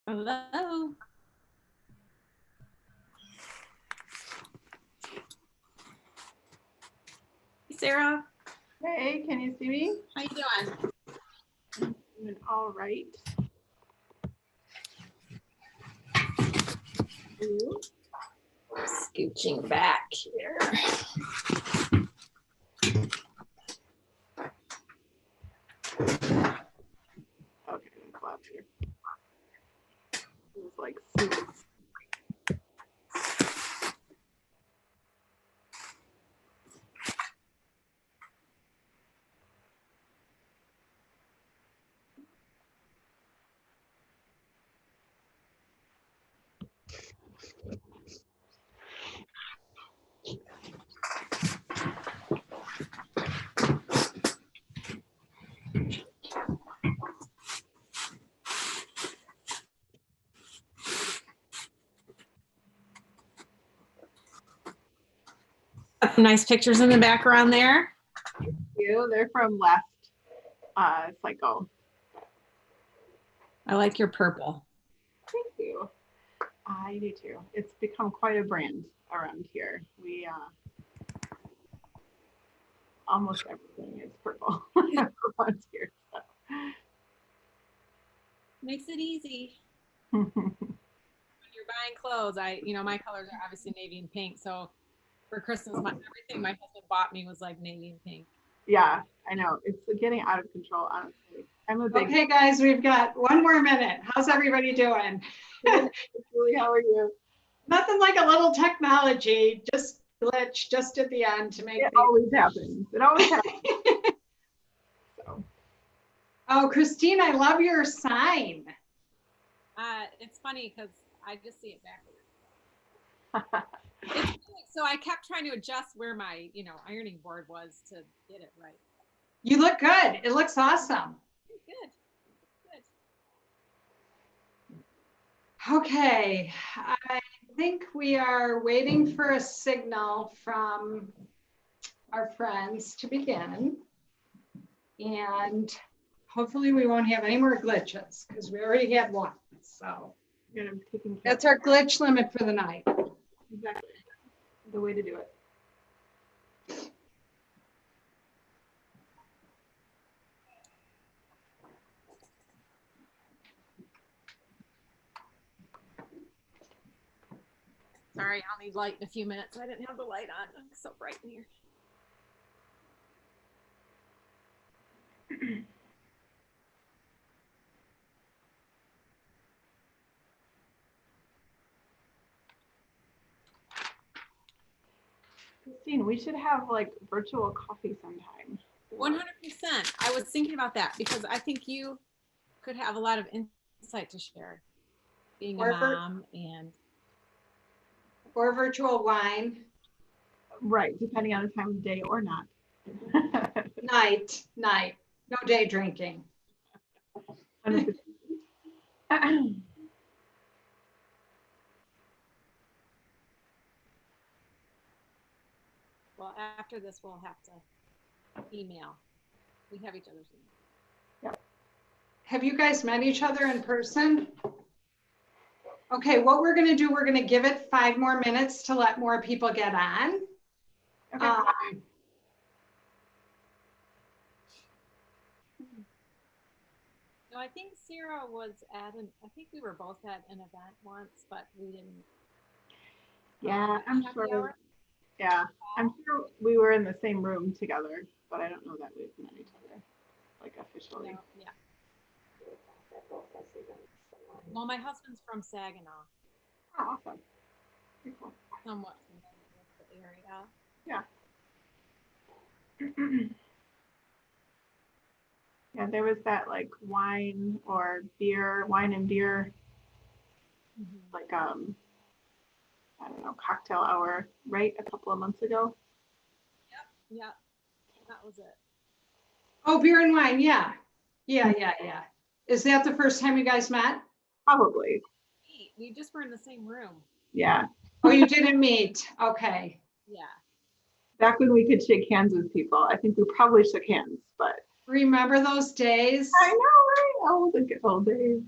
Hello. Hey, Sarah. Hey, can you see me? How you doing? Doing all right. You? Scooching back here. Okay, I'm glad here. It was like super. Some nice pictures in the background there. They're from last cycle. I like your purple. Thank you. I do too. It's become quite a brand around here. We almost everything is purple around here. So. Makes it easy. When you're buying clothes, my colors are obviously navy and pink. So for Christmas, everything my husband bought me was like navy and pink. Yeah, I know. It's getting out of control, honestly. I'm a big. Okay, guys, we've got one more minute. How's everybody doing? Julie, how are you? Nothing like a little technology, just glitch just at the end to make it always happens. It always happens. So. Oh, Christine, I love your sign. It's funny because I just see it backwards. So I kept trying to adjust where my, ironing board was to get it right. You look good. It looks awesome. Good. Okay, I think we are waiting for a signal from our friends to begin. And hopefully we won't have any more glitches because we already had one. So that's our glitch limit for the night. Exactly. The way to do it. Sorry, I'll need light in a few minutes. I didn't have the light on. It's so bright in here. Christine, we should have like virtual coffee sometime. 100%. I was thinking about that because I think you could have a lot of insight to share, being a mom or virtual wine. Right, depending on the time of day or not. Night, no day drinking. Well, after this, we'll have to email. We have each other's email. Yep. Have you guys met each other in person? Okay, what we're going to do, we're going to give it 5 more minutes to let more people get on. Okay. No, I think Sarah was I think we were both at an event once, but we didn't. Yeah, I'm sure. Yeah, I'm sure we were in the same room together, but I don't know that we've met each other, like officially. No, yeah. Well, my husband's from Saginaw. Oh, awesome. Pretty cool. Somewhat familiar with the area. Yeah. Yeah, there was that like wine and beer, like I don't know, cocktail hour, right? A couple of months ago. Yep, that was it. Oh, beer and wine, yeah. Is that the first time you guys met? Probably. We just were in the same room. Yeah. Oh, you didn't meet. Okay. Yeah. Back when we could shake hands with people, I think we probably shook hands, but. Remember those days? I know, right? Oh, the good old days.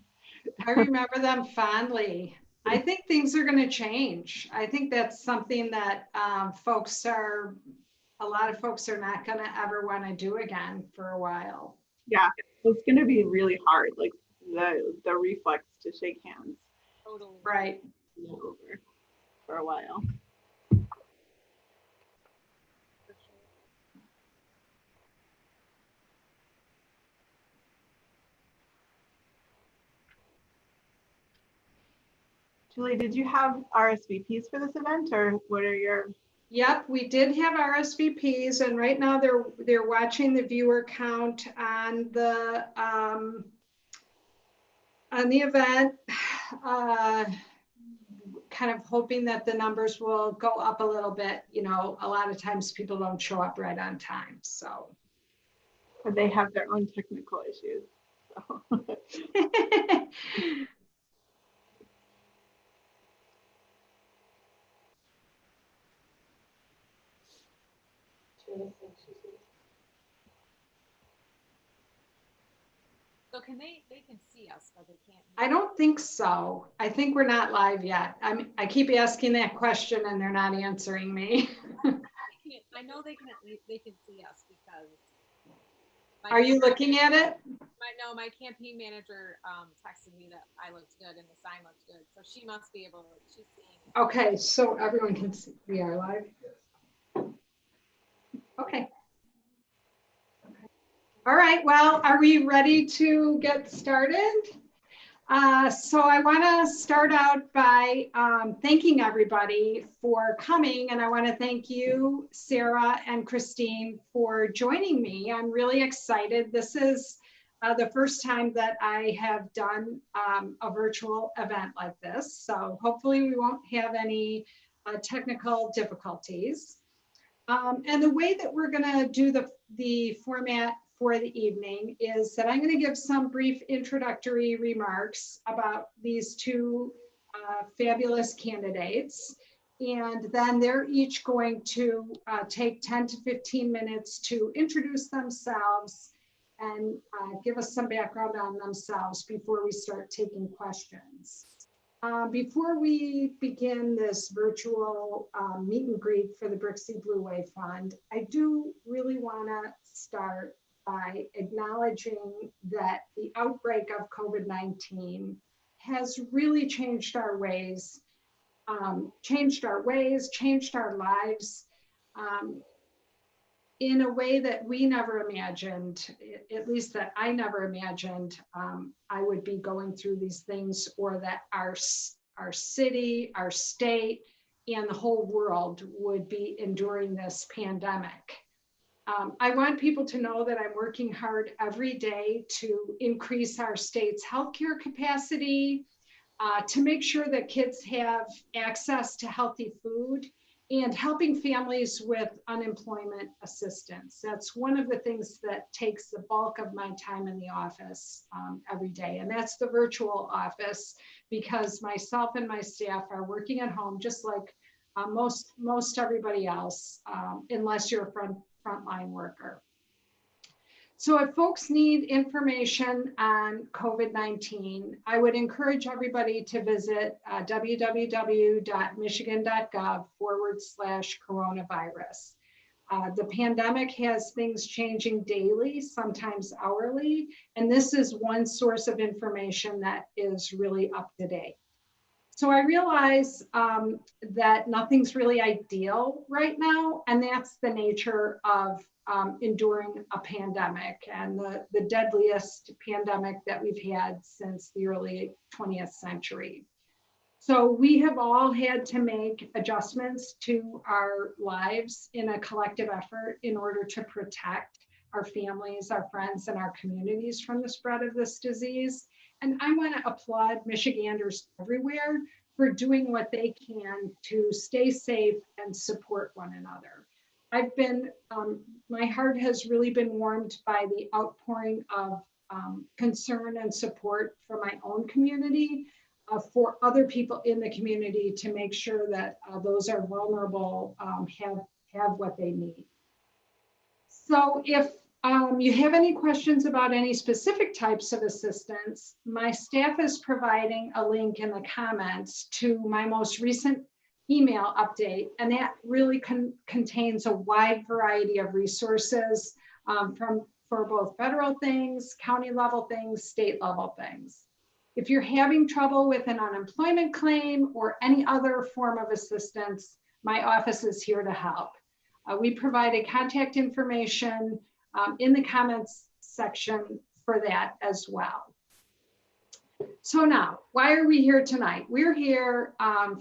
I remember them fondly. I think things are going to change. I think that's something that a lot of folks are not going to ever want to do again for a while. Yeah, it's going to be really hard, like the reflex to shake hands. Totally. Right. Over for a while. For sure. Julie, did you have RSVPs for this event, or what are your? Yep, we did have RSVPs, and right now they're watching the viewer count on the event, kind of hoping that the numbers will go up a little bit. You know, a lot of times people don't show up right on time, so. They have their own technical issues. So. So they can see us, but they can't. I don't think so. I think we're not live yet. I keep asking that question and they're not answering me. I know they can see us because. Are you looking at it? My campaign manager texted me that I looked good and the sign looked good, so she must be able to. She's seeing it. Okay, so everyone can see we are live. Okay. All right, well, are we ready to get started? So I want to start out by thanking everybody for coming, and I want to thank you, Sarah and Christine, for joining me. I'm really excited. This is the first time that I have done a virtual event like this, so hopefully we won't have any technical difficulties. And the way that we're going to do the format for the evening is that I'm going to give some brief introductory remarks about these two fabulous candidates. And then they're each going to take 10 to 15 minutes to introduce themselves and give us some background on themselves before we start taking questions. Before we begin this virtual meet and greet for the Brixie Blue Wave Fund, I do really want to start by acknowledging that the outbreak of COVID-19 has really changed our ways, changed our lives in a way that we never imagined, at least that I never imagined I would be going through these things, or that our city, our state, and the whole world would be enduring this pandemic. I want people to know that I'm working hard every day to increase our state's healthcare capacity, to make sure that kids have access to healthy food, and helping families with unemployment assistance. That's one of the things that takes the bulk of my time in the office every day. And that's the virtual office, because myself and my staff are working at home, just like most everybody else, unless you're a frontline worker. So if folks need information on COVID-19, I would encourage everybody to visit www.michigan.gov/coronavirus. The pandemic has things changing daily, sometimes hourly, and this is one source of information that is really up to date. So I realize that nothing's really ideal right now, and that's the nature of enduring a pandemic, and the deadliest pandemic that we've had since the early 20th century. So we have all had to make adjustments to our lives in a collective effort in order to protect our families, our friends, and our communities from the spread of this disease. And I want to applaud Michiganders everywhere for doing what they can to stay safe and support one another. I've been, my heart has really been warmed by the outpouring of concern and support for my own community, for other people in the community, to make sure that those are vulnerable have what they need. So if You have any questions about any specific types of assistance, my staff is providing a link in the comments to my most recent email update, and that really contains a wide variety of resources for both federal things, county level things, state level things. If you're having trouble with an unemployment claim or any other form of assistance, my office is here to help. We provided contact information in the comments section for that as well. So now, why are we here tonight? We're here,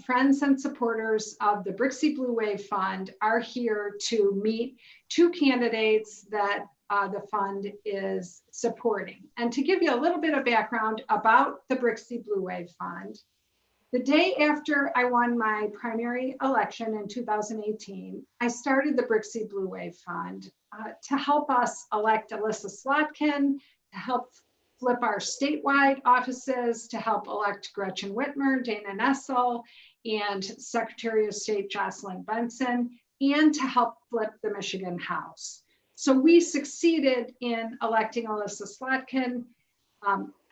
friends and supporters of the Brixie Blue Wave Fund are here to meet two candidates that the fund is supporting. And to give you a little bit of background about the Brixie Blue Wave Fund, the day after I won my primary election in 2018, I started the Brixie Blue Wave Fund to help us elect Alyssa Slotkin, to help flip our statewide offices, to help elect Gretchen Whitmer, Dana Nessel, and Secretary of State Jocelyn Benson, and to help flip the Michigan House. So we succeeded in electing Alyssa Slotkin,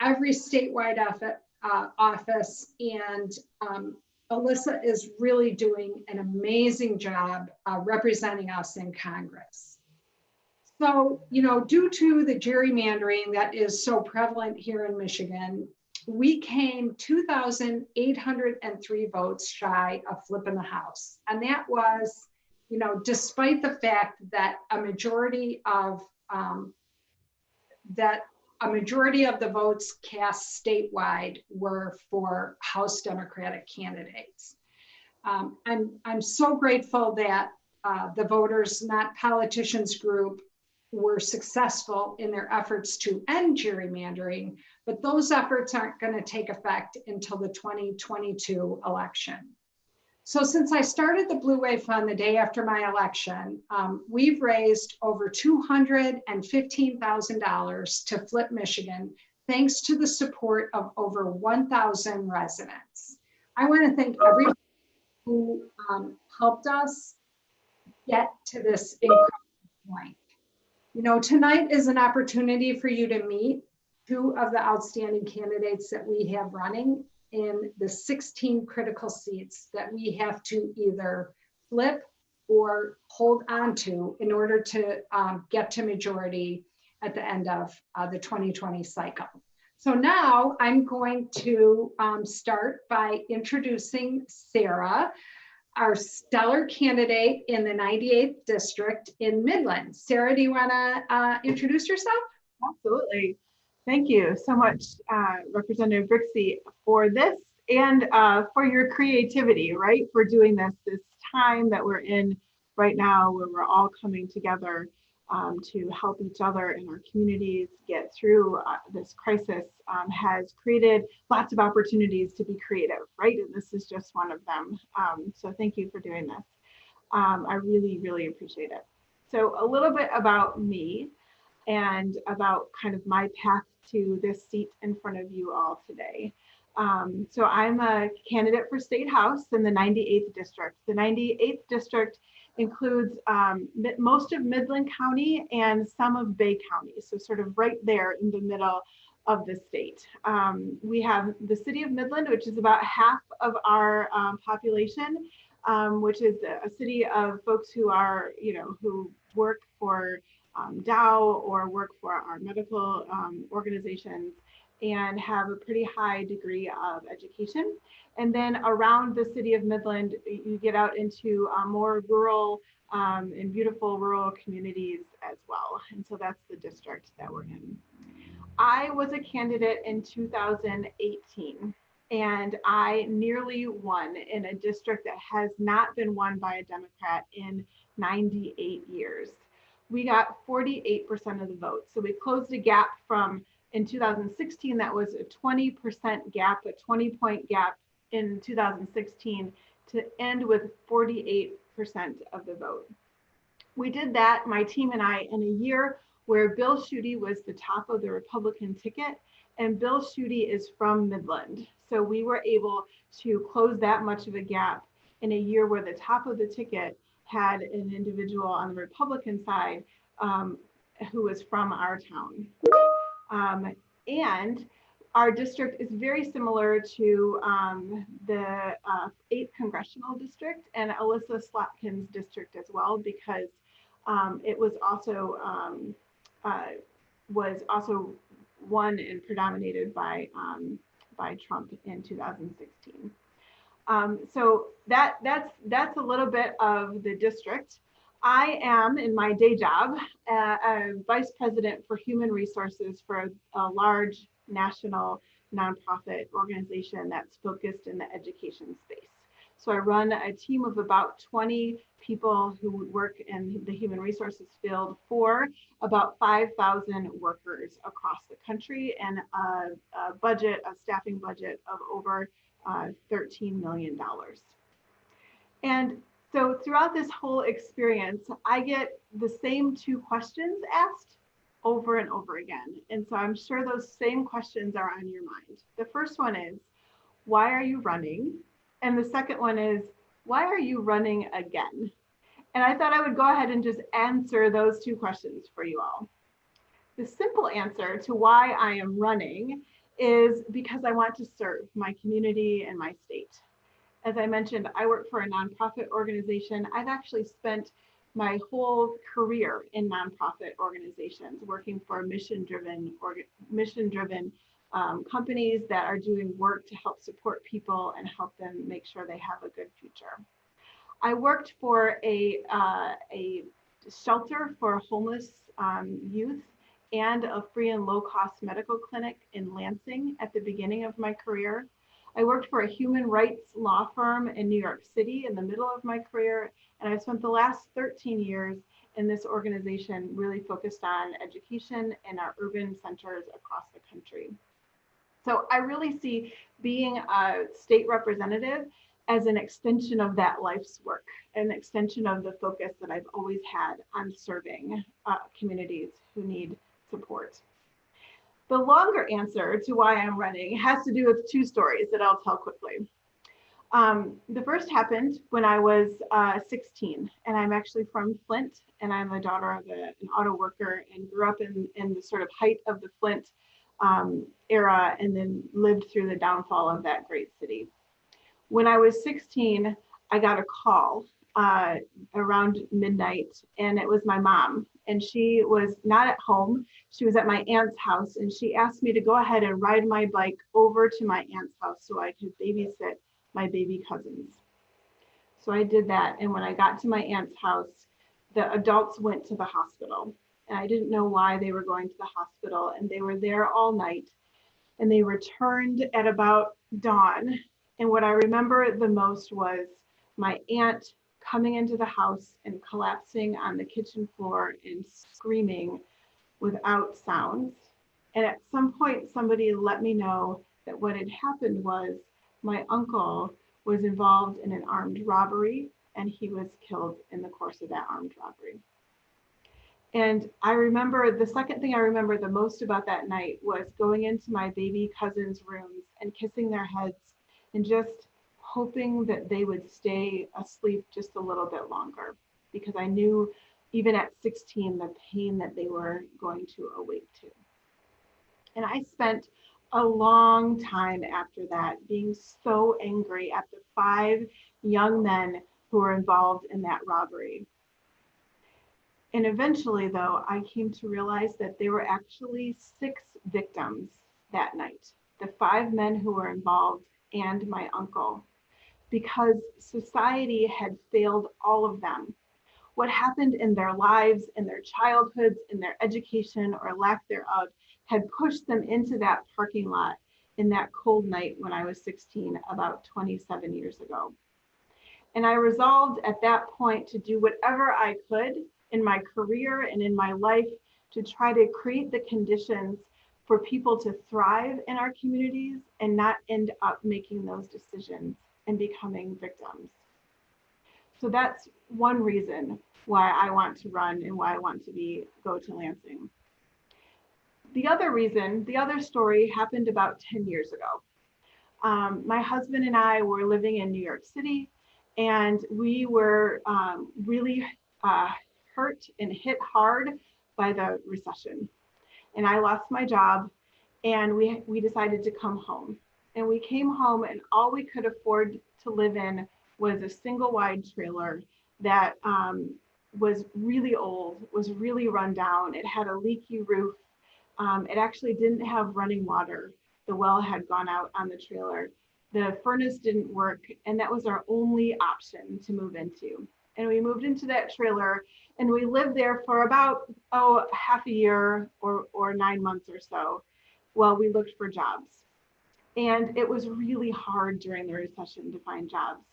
every statewide office, and Alyssa is really doing an amazing job representing us in Congress. So, you know, due to the gerrymandering that is so prevalent here in Michigan, we came 2,803 votes shy of flipping the House. And that was, you know, despite the fact that a majority of the votes cast statewide were for House Democratic candidates. I'm so grateful that the Voters Not Politicians group were successful in their efforts to end gerrymandering, but those efforts aren't going to take effect until the 2022 election. So since I started the Blue Wave Fund the day after my election, we've raised over $215,000 to flip Michigan, thanks to the support of over 1,000 residents. I want to thank everyone who helped us get to this incredible point. You know, tonight is an opportunity for you to meet two of the outstanding candidates that we have running in the 16 critical seats that we have to either flip or hold on to in order to get to majority at the end of the 2020 cycle. So now I'm going to start by introducing Sarah, our stellar candidate in the 98th district in Midland. Sarah, do you want to introduce yourself? Absolutely. Thank you so much, Representative Brixie, for this and for your creativity, right? For doing this time that we're in right now, where we're all coming together to help each other in our communities get through this crisis, has created lots of opportunities to be creative, right? And this is just one of them. So thank you for doing this. I really, really appreciate it. So a little bit about me and about kind of my path to this seat in front of you all today. So I'm a candidate for State House in the 98th district. The 98th district includes most of Midland County and some of Bay County, so sort of right there in the middle of the state. We have the city of Midland, which is about half of our population, which is a city of folks who are, you know, who work for Dow or work for our medical organizations and have a pretty high degree of education. And then around the city of Midland, you get out into more rural and beautiful rural communities as well. And so that's the district that we're in. I was a candidate in 2018, and I nearly won in a district that has not been won by a Democrat in 98 years. We got 48% of the vote. So we closed a gap from, in 2016, that was a 20% gap, a 20-point gap in 2016 to end with 48% of the vote. We did that, my team and I, in a year where Bill Schuette was the top of the Republican ticket, and Bill Schuette is from Midland. So we were able to close that much of a gap in a year where the top of the ticket had an individual on the Republican side who was from our town. And our district is very similar to the 8th Congressional District and Alyssa Slotkin's district as well, because it was also won and predominated by Trump in 2016. So that's a little bit of the district. I am, in my day job, a vice president for human resources for a large national nonprofit organization that's focused in the education space. So I run a team of about 20 people who work in the human resources field for about 5,000 workers across the country, and a staffing budget of over $13 million. And so throughout this whole experience, I get the same 2 questions asked over and over again. And so I'm sure those same questions are on your mind. The first one is, why are you running? And the second one is, why are you running again? And I thought I would go ahead and just answer those 2 questions for you all. The simple answer to why I am running is because I want to serve my community and my state. As I mentioned, I work for a nonprofit organization. I've actually spent my whole career in nonprofit organizations, working for mission-driven companies that are doing work to help support people and help them make sure they have a good future. I worked for a shelter for homeless youth and a free and low-cost medical clinic in Lansing at the beginning of my career. I worked for a human rights law firm in New York City in the middle of my career, and I spent the last 13 years in this organization really focused on education in our urban centers across the country. So I really see being a state representative as an extension of that life's work, an extension of the focus that I've always had on serving communities who need support. The longer answer to why I'm running has to do with 2 stories that I'll tell quickly. The first happened when I was 16, and I'm actually from Flint, and I'm the daughter of an auto worker and grew up in the sort of height of the Flint era, and then lived through the downfall of that great city. When I was 16, I got a call around midnight, and it was my mom, and she was not at home. She was at my aunt's house, and she asked me to go ahead and ride my bike over to my aunt's house so I could babysit my baby cousins. So I did that, and when I got to my aunt's house, the adults went to the hospital, and I didn't know why they were going to the hospital, and they were there all night, and they returned at about dawn. And what I remember the most was my aunt coming into the house and collapsing on the kitchen floor and screaming without sounds. And at some point, somebody let me know that what had happened was my uncle was involved in an armed robbery, and he was killed in the course of that armed robbery. And I remember, the second thing I remember the most about that night was going into my baby cousins' rooms and kissing their heads and just hoping that they would stay asleep just a little bit longer, because I knew even at 16 the pain that they were going to awake to. And I spent a long time after that being so angry at the 5 young men who were involved in that robbery. And eventually, though, I came to realize that there were actually 6 victims that night, the 5 men who were involved and my uncle, because society had failed all of them. What happened in their lives, in their childhoods, in their education or lack thereof, had pushed them into that parking lot in that cold night when I was 16, about 27 years ago. And I resolved at that point to do whatever I could in my career and in my life to try to create the conditions for people to thrive in our communities and not end up making those decisions and becoming victims. So that's one reason why I want to run and why I want to go to Lansing. The other reason, the other story happened about 10 years ago. My husband and I were living in New York City, and we were really hurt and hit hard by the recession. And I lost my job, and we decided to come home. And we came home, and all we could afford to live in was a single wide trailer that was really old, was really run down. It had a leaky roof. It actually didn't have running water. The well had gone out on the trailer. The furnace didn't work, and that was our only option to move into. And we moved into that trailer, and we lived there for about, half a year or 9 months or so while we looked for jobs. And it was really hard during the recession to find jobs.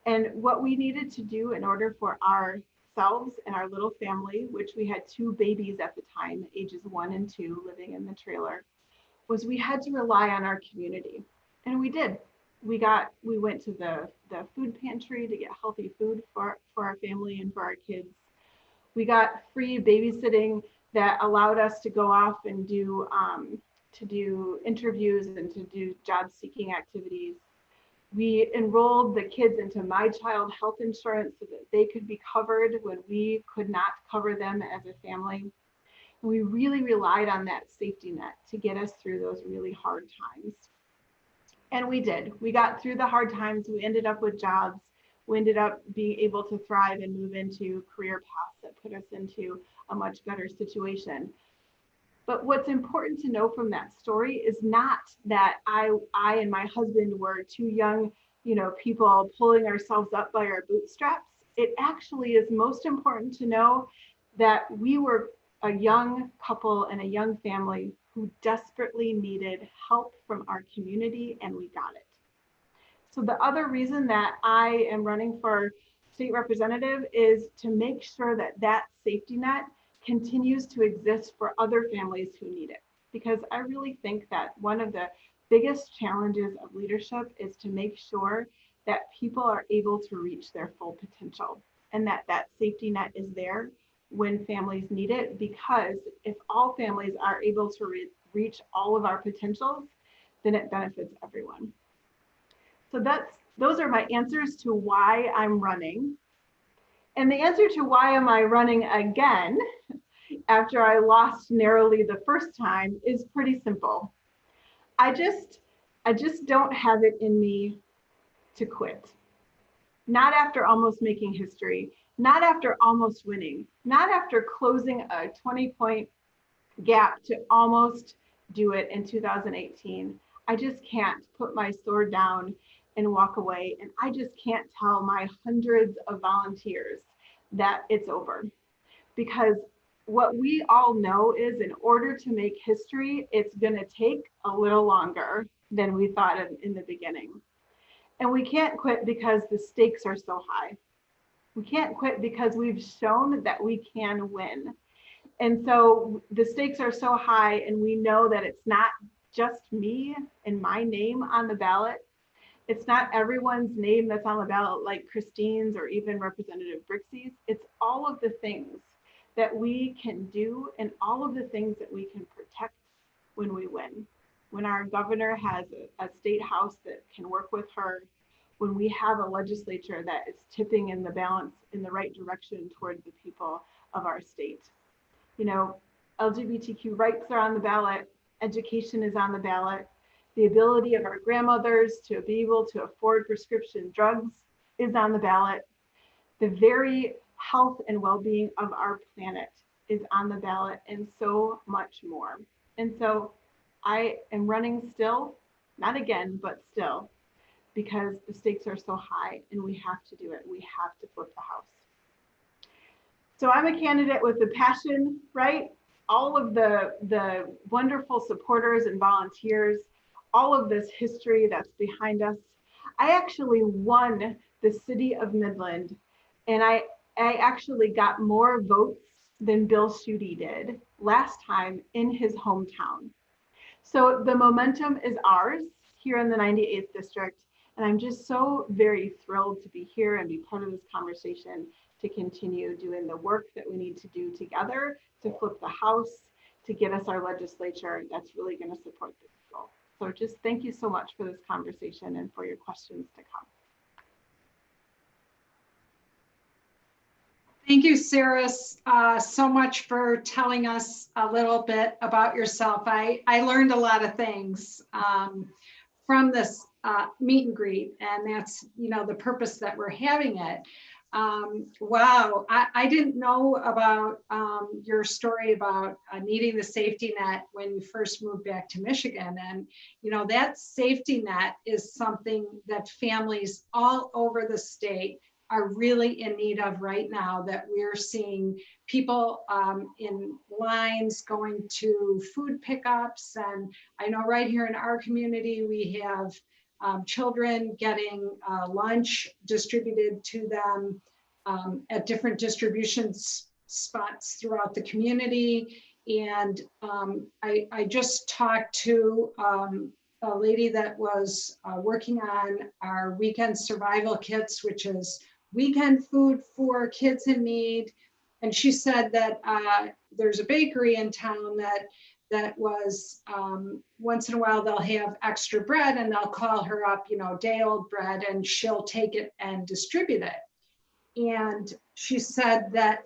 And what we needed to do in order for ourselves and our little family, which we had 2 babies at the time, ages 1 and 2, living in the trailer, was we had to rely on our community. And we did. We went to the food pantry to get healthy food for our family and for our kids. We got free babysitting that allowed us to go off and do interviews and to do job seeking activities. We enrolled the kids into My Child health insurance so that they could be covered when we could not cover them as a family. And we really relied on that safety net to get us through those really hard times. And we did. We got through the hard times. We ended up with jobs. We ended up being able to thrive and move into career paths that put us into a much better situation. But what's important to know from that story is not that I and my husband were 2 young, people pulling ourselves up by our bootstraps. It actually is most important to know that we were a young couple and a young family who desperately needed help from our community, and we got it. So the other reason that I am running for state representative is to make sure that that safety net continues to exist for other families who need it. Because I really think that one of the biggest challenges of leadership is to make sure that people are able to reach their full potential and that that safety net is there when families need it. Because if all families are able to reach all of our potentials, then it benefits everyone. So those are my answers to why I'm running. And the answer to why am I running again after I lost narrowly the first time is pretty simple. I just don't have it in me to quit. Not after almost making history, not after almost winning, not after closing a 20-point gap to almost do it in 2018. I just can't put my sword down and walk away. And I just can't tell my hundreds of volunteers that it's over. Because what we all know is in order to make history, it's going to take a little longer than we thought in the beginning. And we can't quit because the stakes are so high. We can't quit because we've shown that we can win. And so the stakes are so high, and we know that it's not just me and my name on the ballot. It's not everyone's name that's on the ballot, like Christine's or even Representative Brixie's. It's all of the things that we can do and all of the things that we can protect when we win. When our governor has a state house that can work with her, when we have a legislature that is tipping in the balance in the right direction toward the people of our state. LGBTQ rights are on the ballot, education is on the ballot, the ability of our grandmothers to be able to afford prescription drugs is on the ballot. The very health and well-being of our planet is on the ballot, and so much more. And so I am running still, not again, but still, because the stakes are so high and we have to do it. We have to flip the house. So I'm a candidate with the passion, right? All of the wonderful supporters and volunteers, all of this history that's behind us. I actually won the city of Midland, and I actually got more votes than Bill Schuette did last time in his hometown. So the momentum is ours here in the 98th district. And I'm just so very thrilled to be here and be part of this conversation to continue doing the work that we need to do together to flip the House, to get us our legislature that's really going to support the people. So just thank you so much for this conversation and for your questions to come. Thank you, Sarah, so much for telling us a little bit about yourself. I learned a lot of things from this meet and greet, and that's, you know, the purpose that we're having it. Wow, I didn't know about your story about needing the safety net when you first moved back to Michigan. And, you know, that safety net is something that families all over the state are really in need of right now, that we're seeing people in lines going to food pickups. And I know right here in our community, we have children getting lunch distributed to them at different distribution spots throughout the community. And I just talked to a lady that was working on our weekend survival kits, which is weekend food for kids in need. And she said that there's a bakery in town that was once in a while they'll have extra bread and they'll call her up, you know, day old bread, and she'll take it and distribute it. And she said that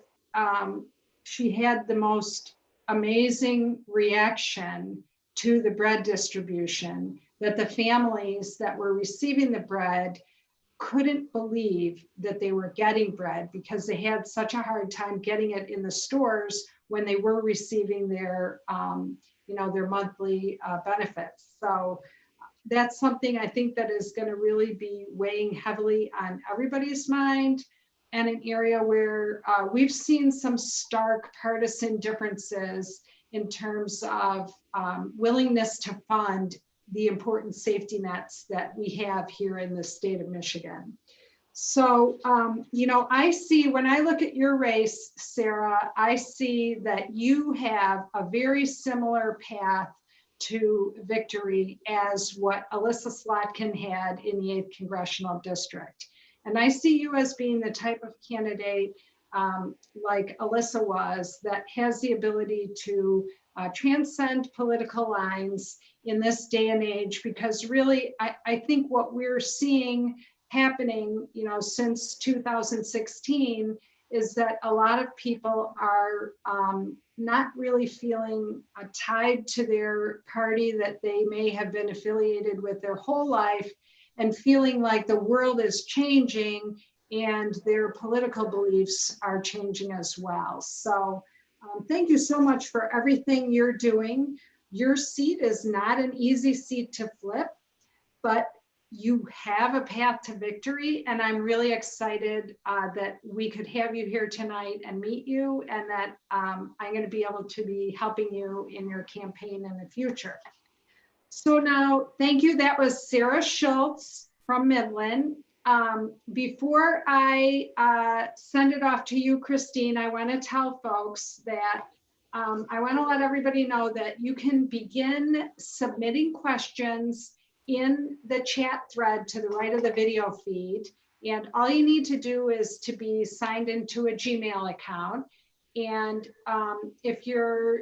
she had the most amazing reaction to the bread distribution, that the families that were receiving the bread couldn't believe that they were getting bread because they had such a hard time getting it in the stores when they were receiving their, you know, their monthly benefits. So that's something I think that is going to really be weighing heavily on everybody's mind, and an area where we've seen some stark partisan differences in terms of willingness to fund the important safety nets that we have here in the state of Michigan. So, you know, I see, when I look at your race, Sarah, I see that you have a very similar path to victory as what Alyssa Slotkin had in the 8th Congressional District. And I see you as being the type of candidate like Alyssa was, that has the ability to transcend political lines in this day and age, because really, I think what we're seeing happening, you know, since 2016 is that a lot of people are not really feeling tied to their party that they may have been affiliated with their whole life, and feeling like the world is changing and their political beliefs are changing as well. So thank you so much for everything you're doing. Your seat is not an easy seat to flip, but you have a path to victory. And I'm really excited that we could have you here tonight and meet you, and that I'm going to be able to be helping you in your campaign in the future. So now, thank you. That was Sarah Schultz from Midland. Before I send it off to you, Christine, I want to tell folks that I want to let everybody know that you can begin submitting questions in the chat thread to the right of the video feed. And all you need to do is to be signed into a Gmail account. And if your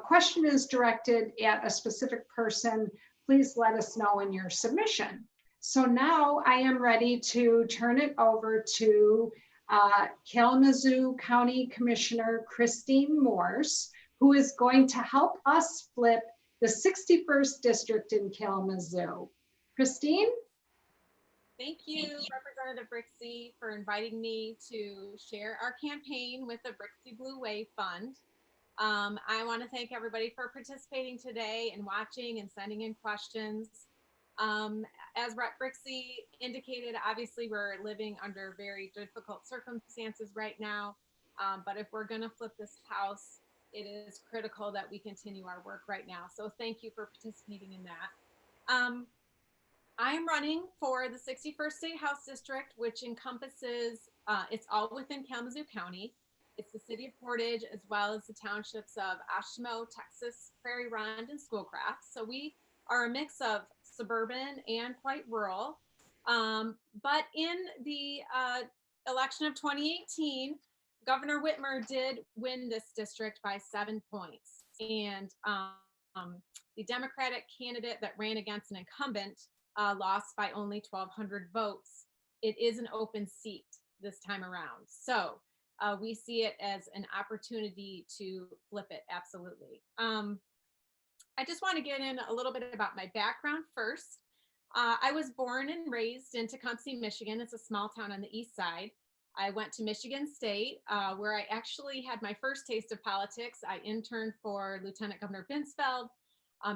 question is directed at a specific person, please let us know in your submission. So now I am ready to turn it over to Kalamazoo County Commissioner Christine Morse, who is going to help us flip the 61st district in Kalamazoo. Christine? Thank you, Representative Brixie, for inviting me to share our campaign with the Brixie Blue Wave Fund. I want to thank everybody for participating today and watching and sending in questions. As Rep. Brixie indicated, obviously we're living under very difficult circumstances right now, but if we're going to flip this house, it is critical that we continue our work right now. So thank you for participating in that. I'm running for the 61st State House District, which encompasses, it's all within Kalamazoo County. It's the city of Portage, as well as the townships of Ashimo, Texas, Prairie Run, and Schoolcraft. So we are a mix of suburban and quite rural. But in the election of 2018, Governor Whitmer did win this district by 7 points. And the Democratic candidate that ran against an incumbent lost by only 1,200 votes. It is an open seat this time around. So we see it as an opportunity to flip it. Absolutely. I just want to get in a little bit about my background first. I was born and raised in Tecumseh, Michigan. It's a small town on the east side. I went to Michigan State, where I actually had my first taste of politics. I interned for Lieutenant Governor Binsfeld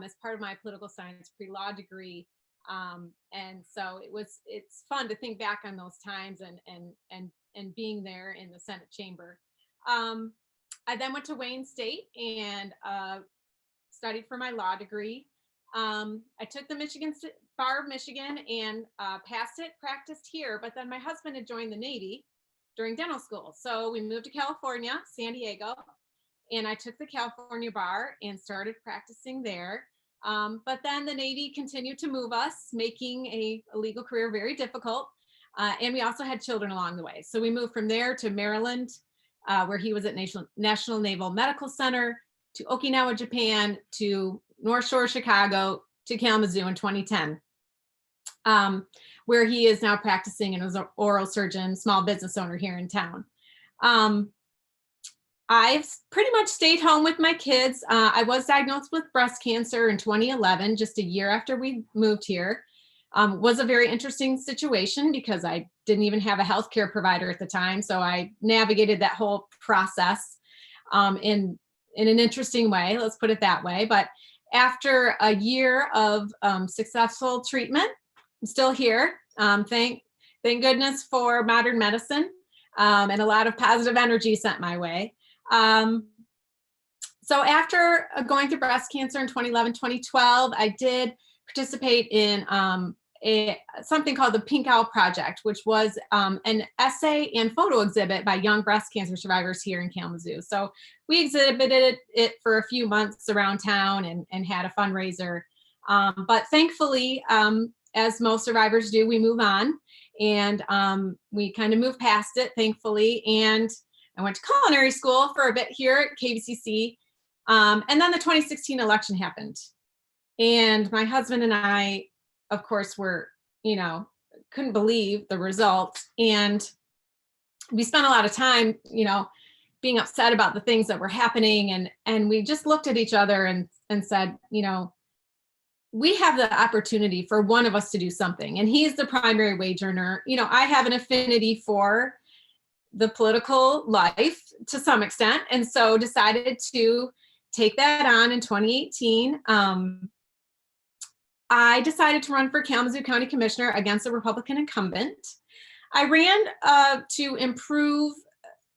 as part of my political science pre-law degree. And so it's fun to think back on those times and being there in the Senate chamber. I then went to Wayne State and studied for my law degree. I took the Bar of Michigan and passed it, practiced here, but then my husband had joined the Navy during dental school. So we moved to California, San Diego, and I took the California bar and started practicing there. But then the Navy continued to move us, making a legal career very difficult. And we also had children along the way. So we moved from there to Maryland, where he was at National Naval Medical Center, to Okinawa, Japan, to North Shore, Chicago, to Kalamazoo in 2010, where he is now practicing and is an oral surgeon, small business owner here in town. I've pretty much stayed home with my kids. I was diagnosed with breast cancer in 2011, just a year after we moved here. Was a very interesting situation because I didn't even have a healthcare provider at the time. So I navigated that whole process in an interesting way, let's put it that way. But after a year of successful treatment, I'm still here. Thank goodness for modern medicine and a lot of positive energy sent my way. So after going through breast cancer in 2011, 2012, I did participate in something called the Pink Owl Project, which was an essay and photo exhibit by young breast cancer survivors here in Kalamazoo. So we exhibited it for a few months around town and had a fundraiser. But thankfully, as most survivors do, we move on and we kind of move past it, thankfully. And I went to culinary school for a bit here at KVCC. And then the 2016 election happened. And my husband and I, of course, were, couldn't believe the result. And we spent a lot of time, being upset about the things that were happening. And we just looked at each other and said, we have the opportunity for one of us to do something. And he's the primary wage earner. I have an affinity for the political life to some extent. And so decided to take that on in 2018. I decided to run for Kalamazoo County Commissioner against a Republican incumbent. I ran to improve,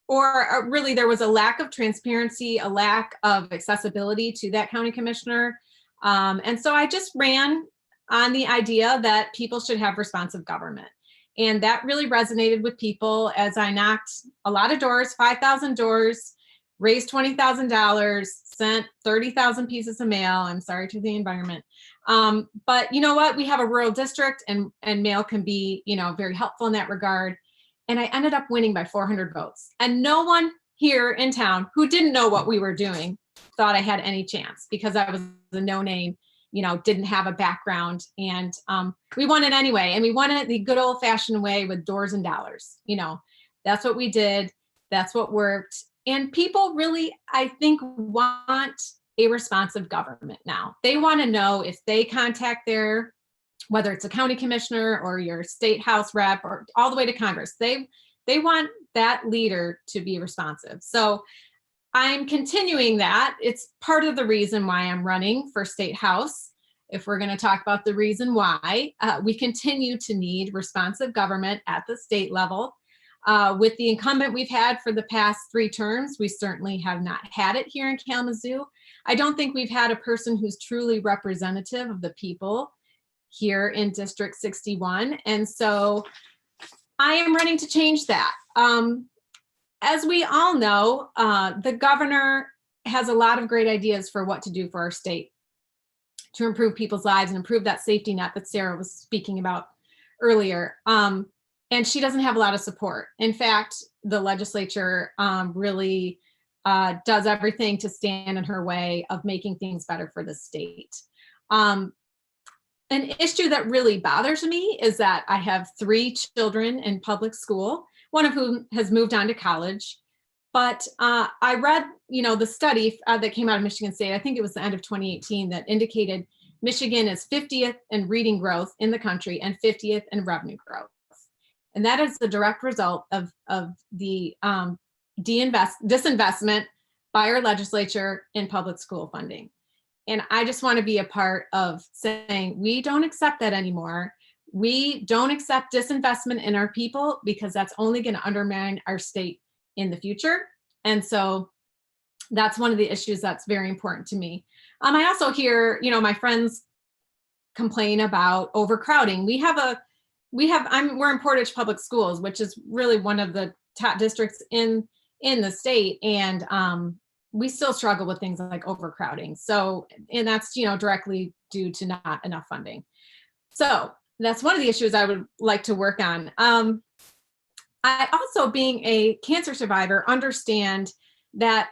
or really there was a lack of transparency, a lack of accessibility to that county commissioner. And so I just ran on the idea that people should have responsive government. And that really resonated with people as I knocked a lot of doors, 5,000 doors, raised $20,000, sent 30,000 pieces of mail. I'm sorry to the environment. But you know what? We have a rural district and mail can be, very helpful in that regard. And I ended up winning by 400 votes. And no one here in town who didn't know what we were doing thought I had any chance because I was a no-name, didn't have a background. And we won it anyway. And we won it the good old fashioned way with doors and dollars. That's what we did. That's what worked. And people really, I think, want a responsive government now. They want to know if they contact whether it's a county commissioner or your state house rep or all the way to Congress, they want that leader to be responsive. So I'm continuing that. It's part of the reason why I'm running for state house. If we're going to talk about the reason why, we continue to need responsive government at the state level. With the incumbent we've had for the past 3 terms, we certainly have not had it here in Kalamazoo. I don't think we've had a person who's truly representative of the people here in District 61. And so I am running to change that. As we all know, the governor has a lot of great ideas for what to do for our state to improve people's lives and improve that safety net that Sarah was speaking about earlier. And she doesn't have a lot of support. In fact, the legislature really does everything to stand in her way of making things better for the state. An issue that really bothers me is that I have 3 children in public school, one of whom has moved on to college. But I read, the study that came out of Michigan State, I think it was the end of 2018, that indicated Michigan is 50th in reading growth in the country and 50th in revenue growth. And that is the direct result of the disinvestment by our legislature in public school funding. And I just want to be a part of saying, we don't accept that anymore. We don't accept disinvestment in our people, because that's only going to undermine our state in the future. And so that's one of the issues that's very important to me. I also hear, my friends complain about overcrowding. We're in Portage Public Schools, which is really one of the top districts in the state. And we still struggle with things like overcrowding. So, and that's, directly due to not enough funding. So that's one of the issues I would like to work on. I also, being a cancer survivor, understand that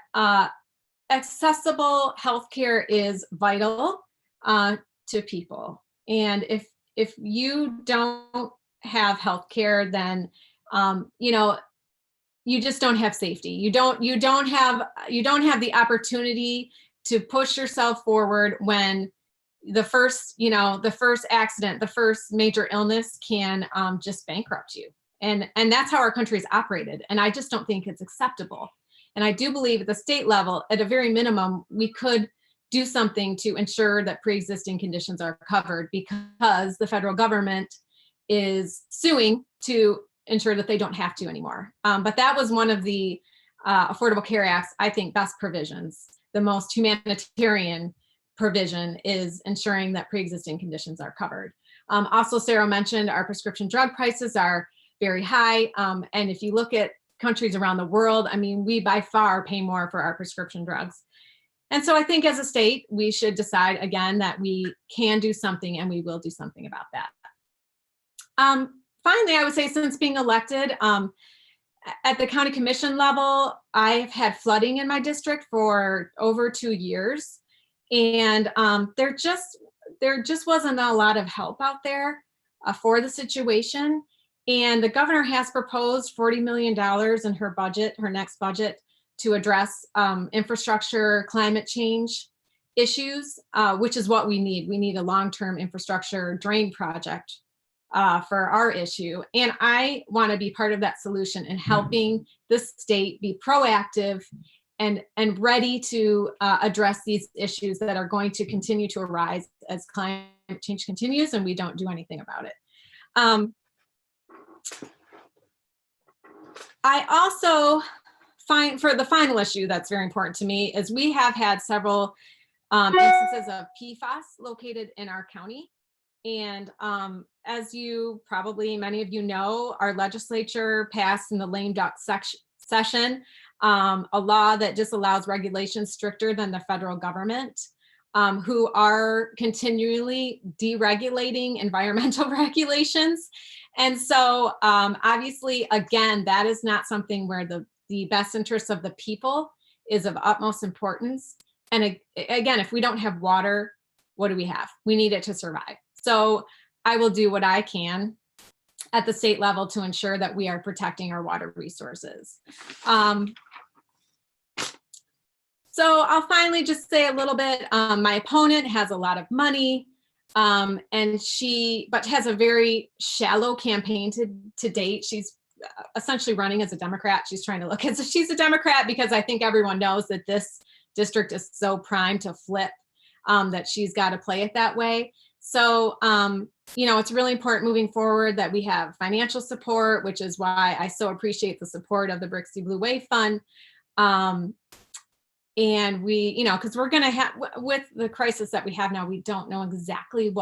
accessible healthcare is vital to people. And if you don't have healthcare, then you just don't have safety. You don't have the opportunity to push yourself forward when the first accident, the first major illness can just bankrupt you. And that's how our country's operated. And I just don't think it's acceptable. And I do believe at the state level, at a very minimum, we could do something to ensure that pre-existing conditions are covered, because the federal government is suing to ensure that they don't have to anymore. But that was one of the Affordable Care Act's, I think, best provisions. The most humanitarian provision is ensuring that pre-existing conditions are covered. Also, Sarah mentioned our prescription drug prices are very high. And if you look at countries around the world, I mean, we by far pay more for our prescription drugs. And so I think as a state, we should decide again that we can do something, and we will do something about that. Finally, I would say, since being elected, at the county commission level, I've had flooding in my district for over 2 years. And there just wasn't a lot of help out there for the situation. And the governor has proposed $40 million in her budget, her next budget, to address infrastructure, climate change issues, which is what we need. We need a long-term infrastructure drain project for our issue. And I want to be part of that solution in helping the state be proactive and ready to address these issues that are going to continue to arise as climate change continues and we don't do anything about it. I also find, for the final issue that's very important to me, is we have had several instances of PFAS located in our county. And as you probably, many of you know, our legislature passed in the lame duck session a law that disallows regulations stricter than the federal government, who are continually deregulating environmental regulations. And so obviously, again, that is not something where the best interests of the people is of utmost importance. And again, if we don't have water, what do we have? We need it to survive. So I will do what I can at the state level to ensure that we are protecting our water resources. So I'll finally just say a little bit, my opponent has a lot of money, but has a very shallow campaign to date. She's essentially running as a Democrat. She's trying to look as if she's a Democrat, because I think everyone knows that this district is so primed to flip that she's got to play it that way. So, it's really important moving forward that we have financial support, which is why I so appreciate the support of the Brixie Blue Wave Fund. And we, because we're going to have, with the crisis that we have now, we don't know exactly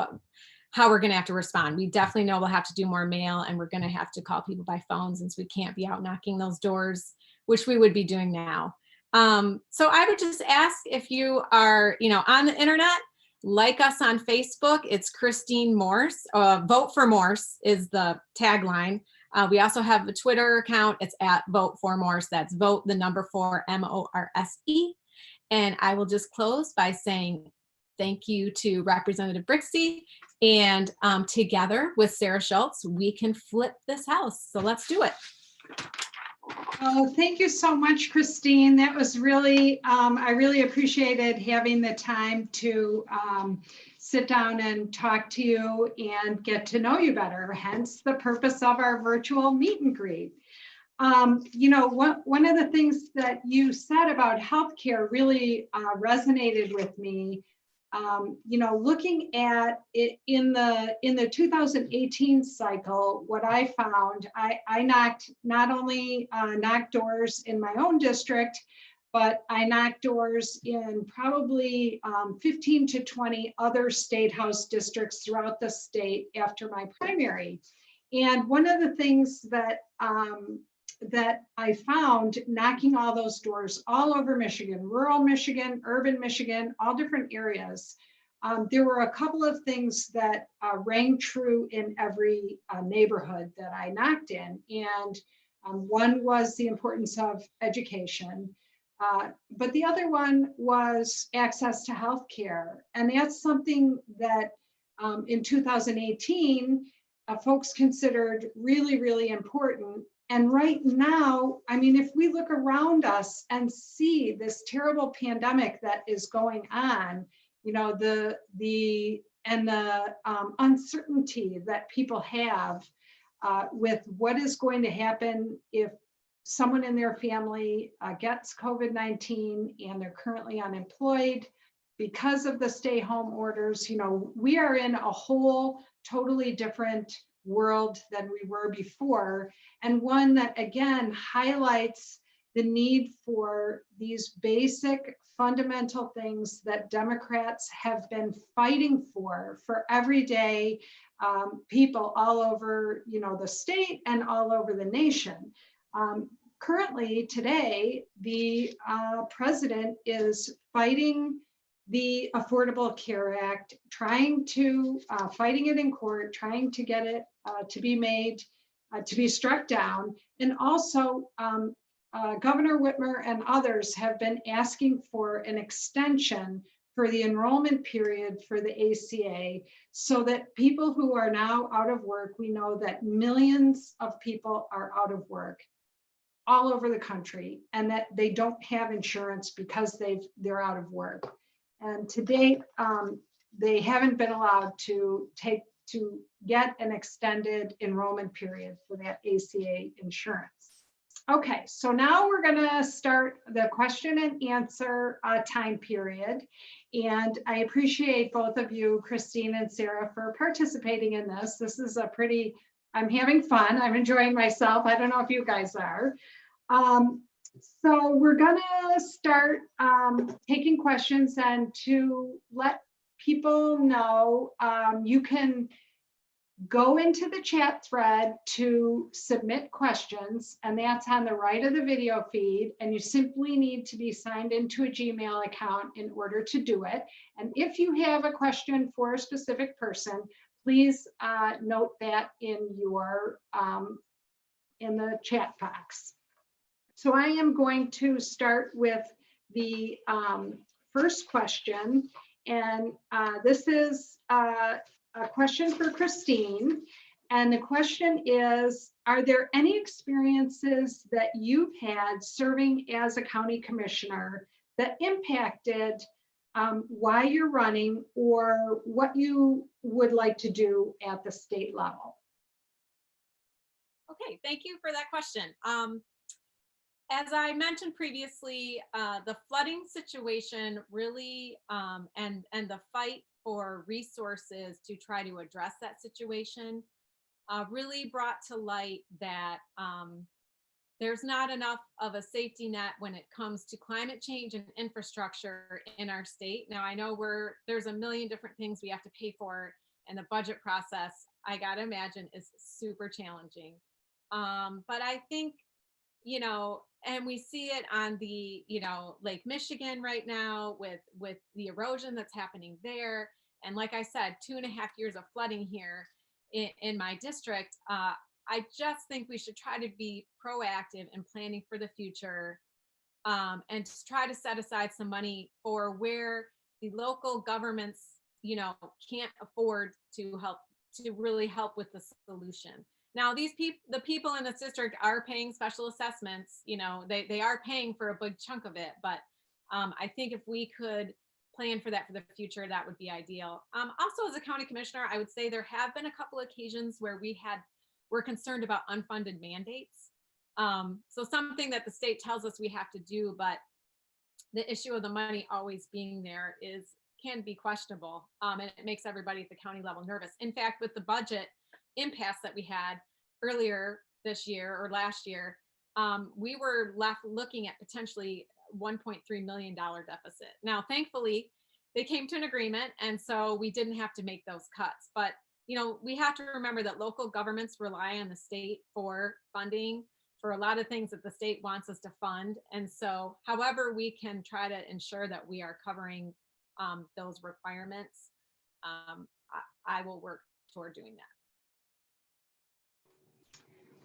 how we're going to have to respond. We definitely know we'll have to do more mail, and we're going to have to call people by phone, since we can't be out knocking those doors, which we would be doing now. So I would just ask, if you are, on the internet, like us on Facebook. It's Christine Morse. Vote for Morse is the tagline. We also have a Twitter account. It's at Vote for Morse. That's vote the number 4 MORSE. And I will just close by saying thank you to Representative Brixie. And together with Sarah Schultz, we can flip this house. So let's do it. Oh, thank you so much, Christine. That was really, I really appreciated having the time to sit down and talk to you and get to know you better, hence the purpose of our virtual meet and greet. You know, one of the things that you said about healthcare really resonated with me. You know, looking at it in the 2018 cycle, what I found, I knocked not only knocked doors in my own district, but I knocked doors in probably 15 to 20 other state house districts throughout the state after my primary. And one of the things that that I found knocking all those doors all over Michigan, rural Michigan, urban Michigan, all different areas. There were a couple of things that rang true in every neighborhood that I knocked in. And one was the importance of education. But the other one was access to healthcare. And that's something that in 2018, folks considered really, really important. And right now, I mean, if we look around us and see this terrible pandemic that is going on, you know, the uncertainty that people have with what is going to happen if someone in their family gets COVID-19 and they're currently unemployed because of the stay home orders. You know, we are in a whole totally different world than we were before, and one that again highlights the need for these basic fundamental things that Democrats have been fighting for everyday people all over, you know, the state and all over the nation. Currently today, the president is fighting the Affordable Care Act, trying to, fighting it in court, trying to get it to be made, to be struck down. And also Governor Whitmer and others have been asking for an extension for the enrollment period for the ACA so that people who are now out of work, we know that millions of people are out of work all over the country and that they don't have insurance because they're out of work. And to date, they haven't been allowed to get an extended enrollment period for that ACA insurance. Okay, so now we're gonna start the question and answer time period. And I appreciate both of you, Christine and Sarah, for participating in this. This is a pretty, I'm having fun. I'm enjoying myself. I don't know if you guys are. So we're gonna start taking questions, and to let people know, you can go into the chat thread to submit questions, and that's on the right of the video feed, and you simply need to be signed into a Gmail account in order to do it. And if you have a question for a specific person, please note that in your in the chat box. So I am going to start with the first question, and this is a question for Christine. And the question is, are there any experiences that you've had serving as a county commissioner that impacted why you're running or what you would like to do at the state level? Okay, thank you for that question. As I mentioned previously, the flooding situation really, and the fight for resources to try to address that situation really brought to light that there's not enough of a safety net when it comes to climate change and infrastructure in our state. Now, I know there's a million different things we have to pay for, and the budget process, I gotta imagine, is super challenging. But I think, you know, and we see it on the, you know, Lake Michigan right now with the erosion that's happening there. And like I said, 2.5 years of flooding here in my district. I just think we should try to be proactive in planning for the future, and just try to set aside some money for where the local governments, you know, can't afford to help, to really help with the solution. Now, the people in this district are paying special assessments. You know, they are paying for a big chunk of it, but I think if we could plan for that for the future, that would be ideal. Also, as a county commissioner, I would say there have been a couple occasions where we're concerned about unfunded mandates. So something that the state tells us we have to do, but the issue of the money always being there can be questionable, and it makes everybody at the county level nervous. In fact, with the budget impasse that we had earlier this year or last year, we were left looking at potentially $1.3 million deficit. Now, thankfully, they came to an agreement, and so we didn't have to make those cuts. But you know, we have to remember that local governments rely on the state for funding for a lot of things that the state wants us to fund. And so, however, we can try to ensure that we are covering those requirements, I will work toward doing that.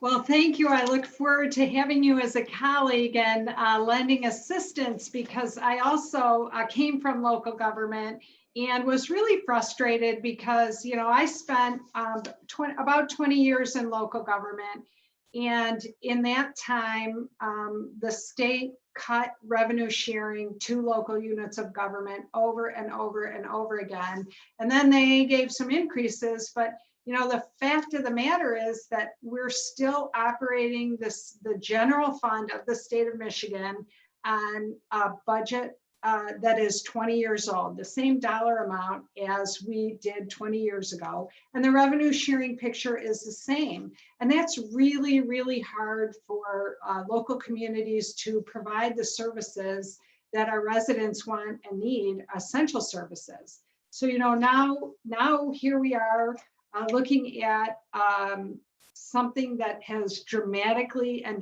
Well, thank you. I look forward to having you as a colleague and lending assistance, because I also came from local government and was really frustrated because, you know, I spent about 20 years in local government. And in that time, the state cut revenue sharing to local units of government over and over and over again. And then they gave some increases, but you know, the fact of the matter is that we're still operating the general fund of the state of Michigan on a budget that is 20 years old, the same dollar amount as we did 20 years ago. And the revenue sharing picture is the same. And that's really, really hard for local communities to provide the services that our residents want and need, essential services. So, you know, now here we are, looking at something that has dramatically and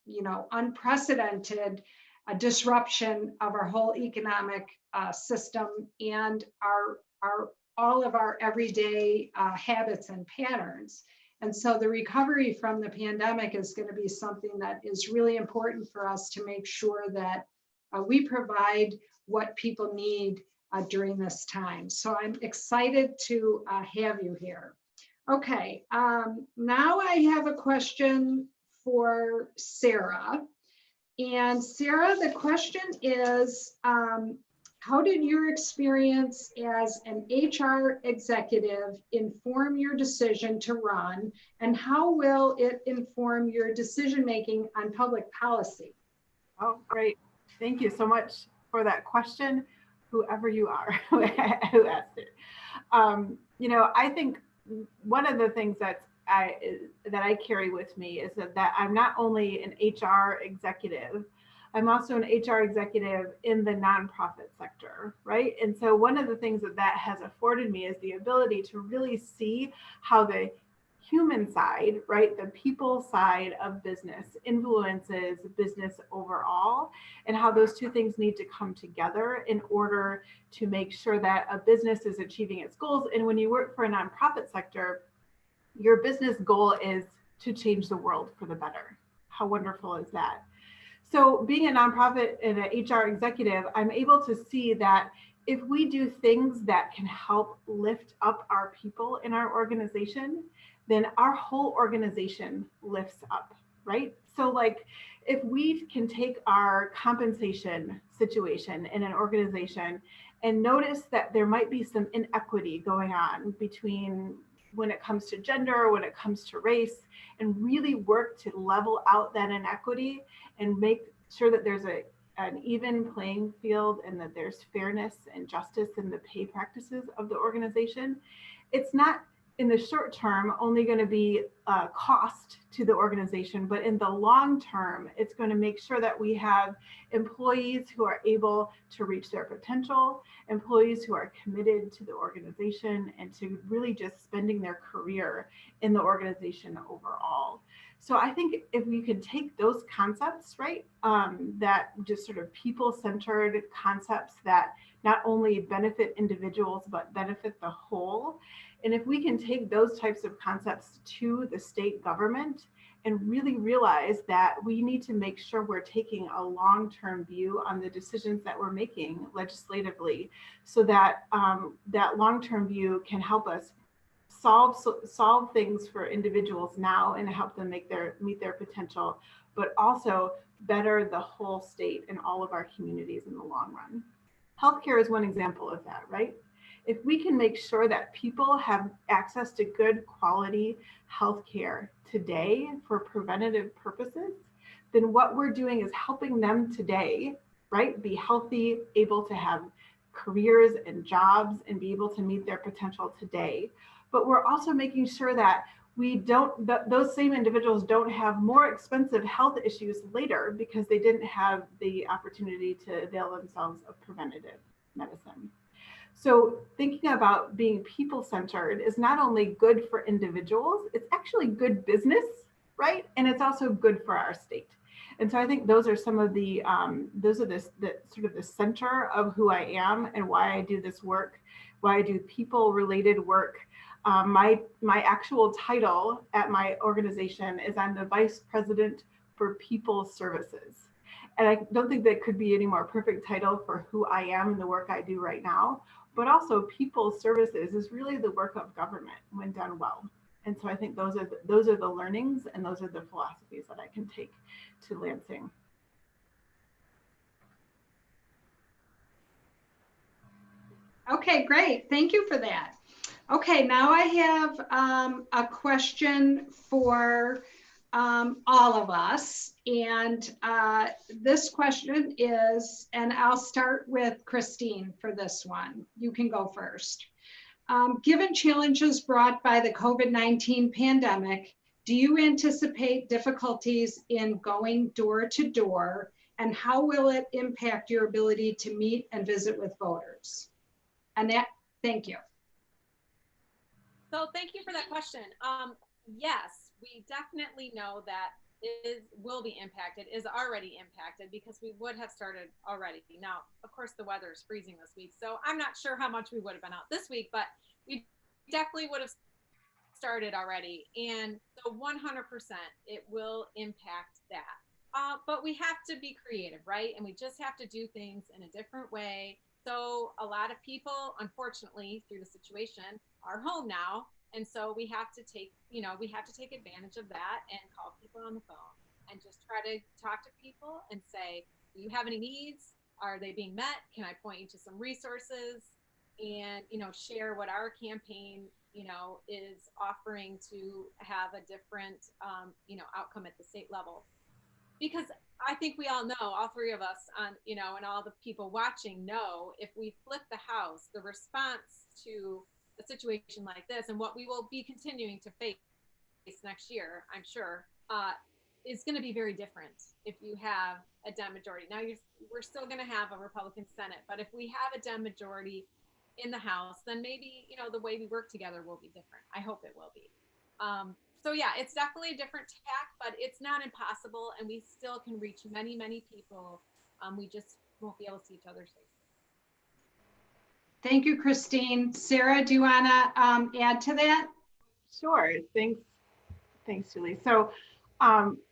you know, unprecedented disruption of our whole economic system and all of our everyday habits and patterns. And so the recovery from the pandemic is going to be something that is really important for us to make sure that we provide what people need during this time. So I'm excited to have you here. Okay, now I have a question for Sarah. And Sarah, the question is, how did your experience as an HR executive inform your decision to run, and how will it inform your decision-making on public policy? Oh, great. Thank you so much for that question, whoever you are who asked it. You know, I think one of the things that I carry with me is that I'm not only an HR executive, I'm also an HR executive in the nonprofit sector, right? And so one of the things that has afforded me is the ability to really see how the human side, right, the people side of business influences business overall, and how those two things need to come together in order to make sure that a business is achieving its goals. And when you work for a nonprofit sector, your business goal is to change the world for the better. How wonderful is that? So being a nonprofit and an HR executive, I'm able to see that if we do things that can help lift up our people in our organization, then our whole organization lifts up, right? So like if we can take our compensation situation in an organization and notice that there might be some inequity going on between when it comes to gender, when it comes to race, and really work to level out that inequity and make sure that there's an even playing field and that there's fairness and justice in the pay practices of the organization, it's not in the short term only going to be a cost to the organization, but in the long term, it's going to make sure that we have employees who are able to reach their potential, employees who are committed to the organization and to really just spending their career in the organization overall. So I think if we could take those concepts, right, that just sort of people-centered concepts that not only benefit individuals, but benefit the whole, and if we can take those types of concepts to the state government and really realize that we need to make sure we're taking a long-term view on the decisions that we're making legislatively, so that that long-term view can help us solve things for individuals now and help them meet their potential, but also better the whole state and all of our communities in the long run. Healthcare is one example of that, right? If we can make sure that people have access to good quality healthcare today for preventative purposes, then what we're doing is helping them today, right? Be healthy, able to have careers and jobs and be able to meet their potential today. But we're also making sure that those same individuals don't have more expensive health issues later because they didn't have the opportunity to avail themselves of preventative medicine. So thinking about being people-centered is not only good for individuals, it's actually good business, right? And it's also good for our state. And so I think those are some of the sort of the center of who I am and why I do this work, why I do people-related work. My actual title at my organization is I'm the Vice President for People Services. And I don't think that could be any more perfect title for who I am and the work I do right now. But also people services is really the work of government when done well. And so I think those are the learnings and those are the philosophies that I can take to Lansing. Okay, great. Thank you for that. Okay, now I have a question for all of us. And this question is, and I'll start with Christine for this one. You can go first. Given challenges brought by the COVID-19 pandemic, do you anticipate difficulties in going door to door, and how will it impact your ability to meet and visit with voters? Annette, thank you. So thank you for that question. Yes, we definitely know that it will be impacted, is already impacted, because we would have started already. Now, of course, the weather is freezing this week, so I'm not sure how much we would have been out this week, but we definitely would have started already. And so 100% it will impact that. But we have to be creative, right? And we just have to do things in a different way. So a lot of people, unfortunately, through the situation, are home now. And so we have to take advantage of that and call people on the phone and just try to talk to people and say, do you have any needs? Are they being met? Can I point you to some resources? And, share what our campaign, is offering to have a different, outcome at the state level. Because I think we all know, all three of us and all the people watching know, if we flip the house, the response to a situation like this and what we will be continuing to face next year, I'm sure, is going to be very different if you have a Dem majority. Now, we're still going to have a Republican Senate, but if we have a Dem majority in the House, then maybe, the way we work together will be different. I hope it will be. So yeah, it's definitely a different tack, but it's not impossible, and we still can reach many, many people. We just won't be able to see each other's faces. Thank you, Christine. Sarah, do you want to add to that? Sure. Thanks, Julie. So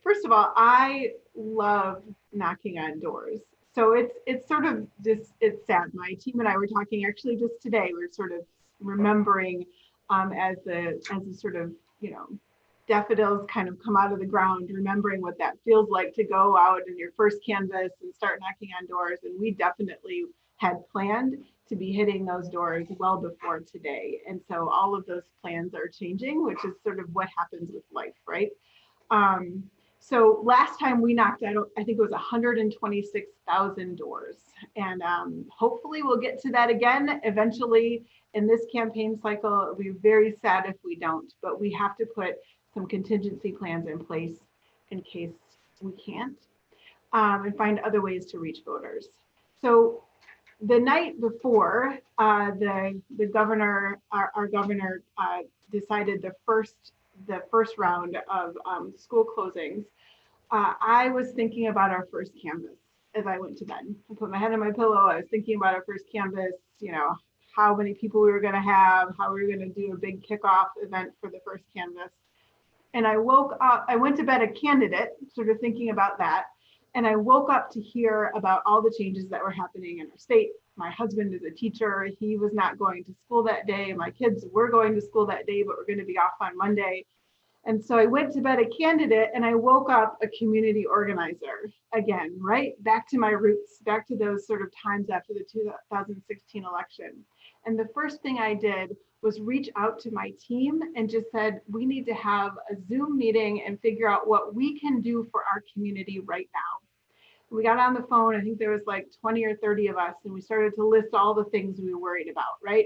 first of all, I love knocking on doors. So it's sort of just, it's sad. My team and I were talking actually just today. We're sort of remembering as the sort of, daffodils kind of come out of the ground, remembering what that feels like to go out in your first canvas and start knocking on doors. And we definitely had planned to be hitting those doors well before today. And so all of those plans are changing, which is sort of what happens with life, right? So last time we knocked out, I think it was 126,000 doors. And hopefully we'll get to that again eventually in this campaign cycle. It'll be very sad if we don't, but we have to put some contingency plans in place in case we can't, and find other ways to reach voters. So the night before, the governor, our governor, decided the first round of school closings. I was thinking about our first canvas as I went to bed. I put my head on my pillow. I was thinking about our first canvas, how many people we were going to have, how we were going to do a big kickoff event for the first canvas. And I woke up, I went to bed a candidate, sort of thinking about that. And I woke up to hear about all the changes that were happening in our state, my husband is a teacher. He was not going to school that day. My kids were going to school that day, but we're going to be off on Monday. And so I went to bed a candidate and I woke up a community organizer again, right? Back to my roots, back to those sort of times after the 2016 election. And the first thing I did was reach out to my team and just said, we need to have a Zoom meeting and figure out what we can do for our community right now. We got on the phone, I think there was like 20 or 30 of us, and we started to list all the things we were worried about, right?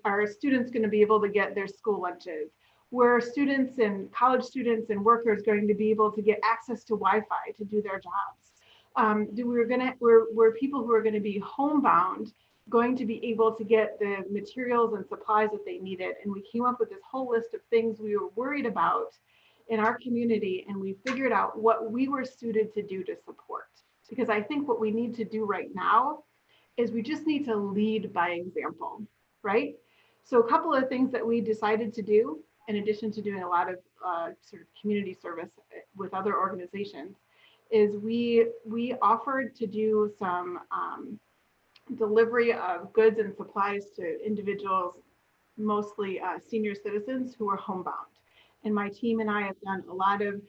Are students going to be able to get their school lunches? Were students and college students and workers going to be able to get access to Wi-Fi to do their jobs? Were people who are going to be homebound going to be able to get the materials and supplies that they needed? And we came up with this whole list of things we were worried about in our community, and we figured out what we were suited to do to support. Because I think what we need to do right now is we just need to lead by example, right? So a couple of things that we decided to do, in addition to doing a lot of sort of community service with other organizations, is we offered to do some delivery of goods and supplies to individuals, mostly senior citizens who are homebound. And my team and I have done a lot of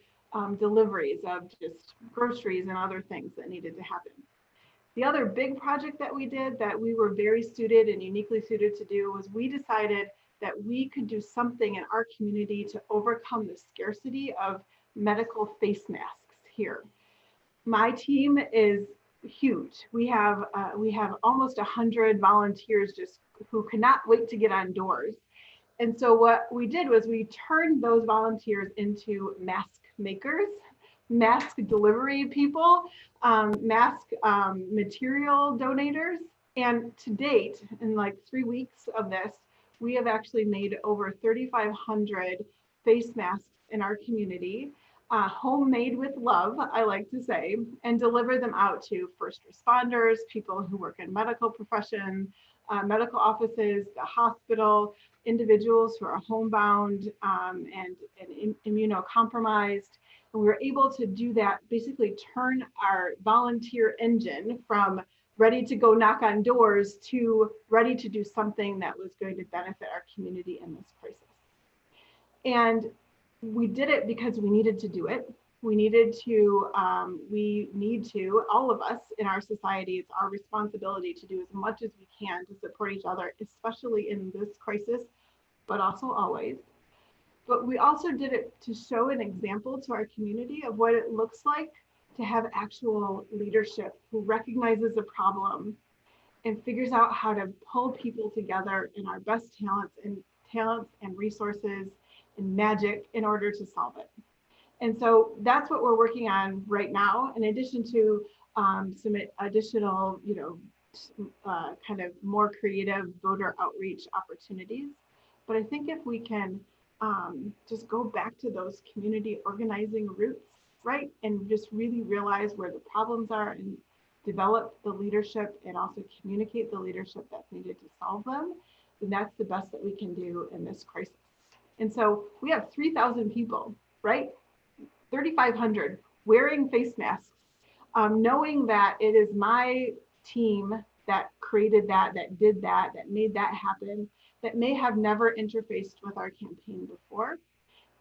deliveries of just groceries and other things that needed to happen. The other big project that we did that we were very suited and uniquely suited to do was we decided that we could do something in our community to overcome the scarcity of medical face masks here. My team is huge. We have almost 100 volunteers just who cannot wait to get on doors. And so what we did was we turned those volunteers into mask makers, mask delivery people, mask material donators. And to date, in like 3 weeks of this, we have actually made over 3,500 face masks in our community, homemade with love, I like to say, and deliver them out to first responders, people who work in medical professions, medical offices, the hospital, individuals who are homebound and immunocompromised. And we were able to do that, basically turn our volunteer engine from ready to go knock on doors to ready to do something that was going to benefit our community in this crisis. And we did it because we needed to do it. We need to, all of us in our society, it's our responsibility to do as much as we can to support each other, especially in this crisis, but also always. But we also did it to show an example to our community of what it looks like to have actual leadership who recognizes a problem and figures out how to pull people together in our best talents and resources and magic in order to solve it. And so that's what we're working on right now, in addition to some additional, kind of more creative voter outreach opportunities. But I think if we can just go back to those community organizing roots, right, and just really realize where the problems are and develop the leadership and also communicate the leadership that's needed to solve them, then that's the best that we can do in this crisis. And so we have 3,000 people, right? 3,500 wearing face masks, knowing that it is my team that created that did that made that happen, that may have never interfaced with our campaign before.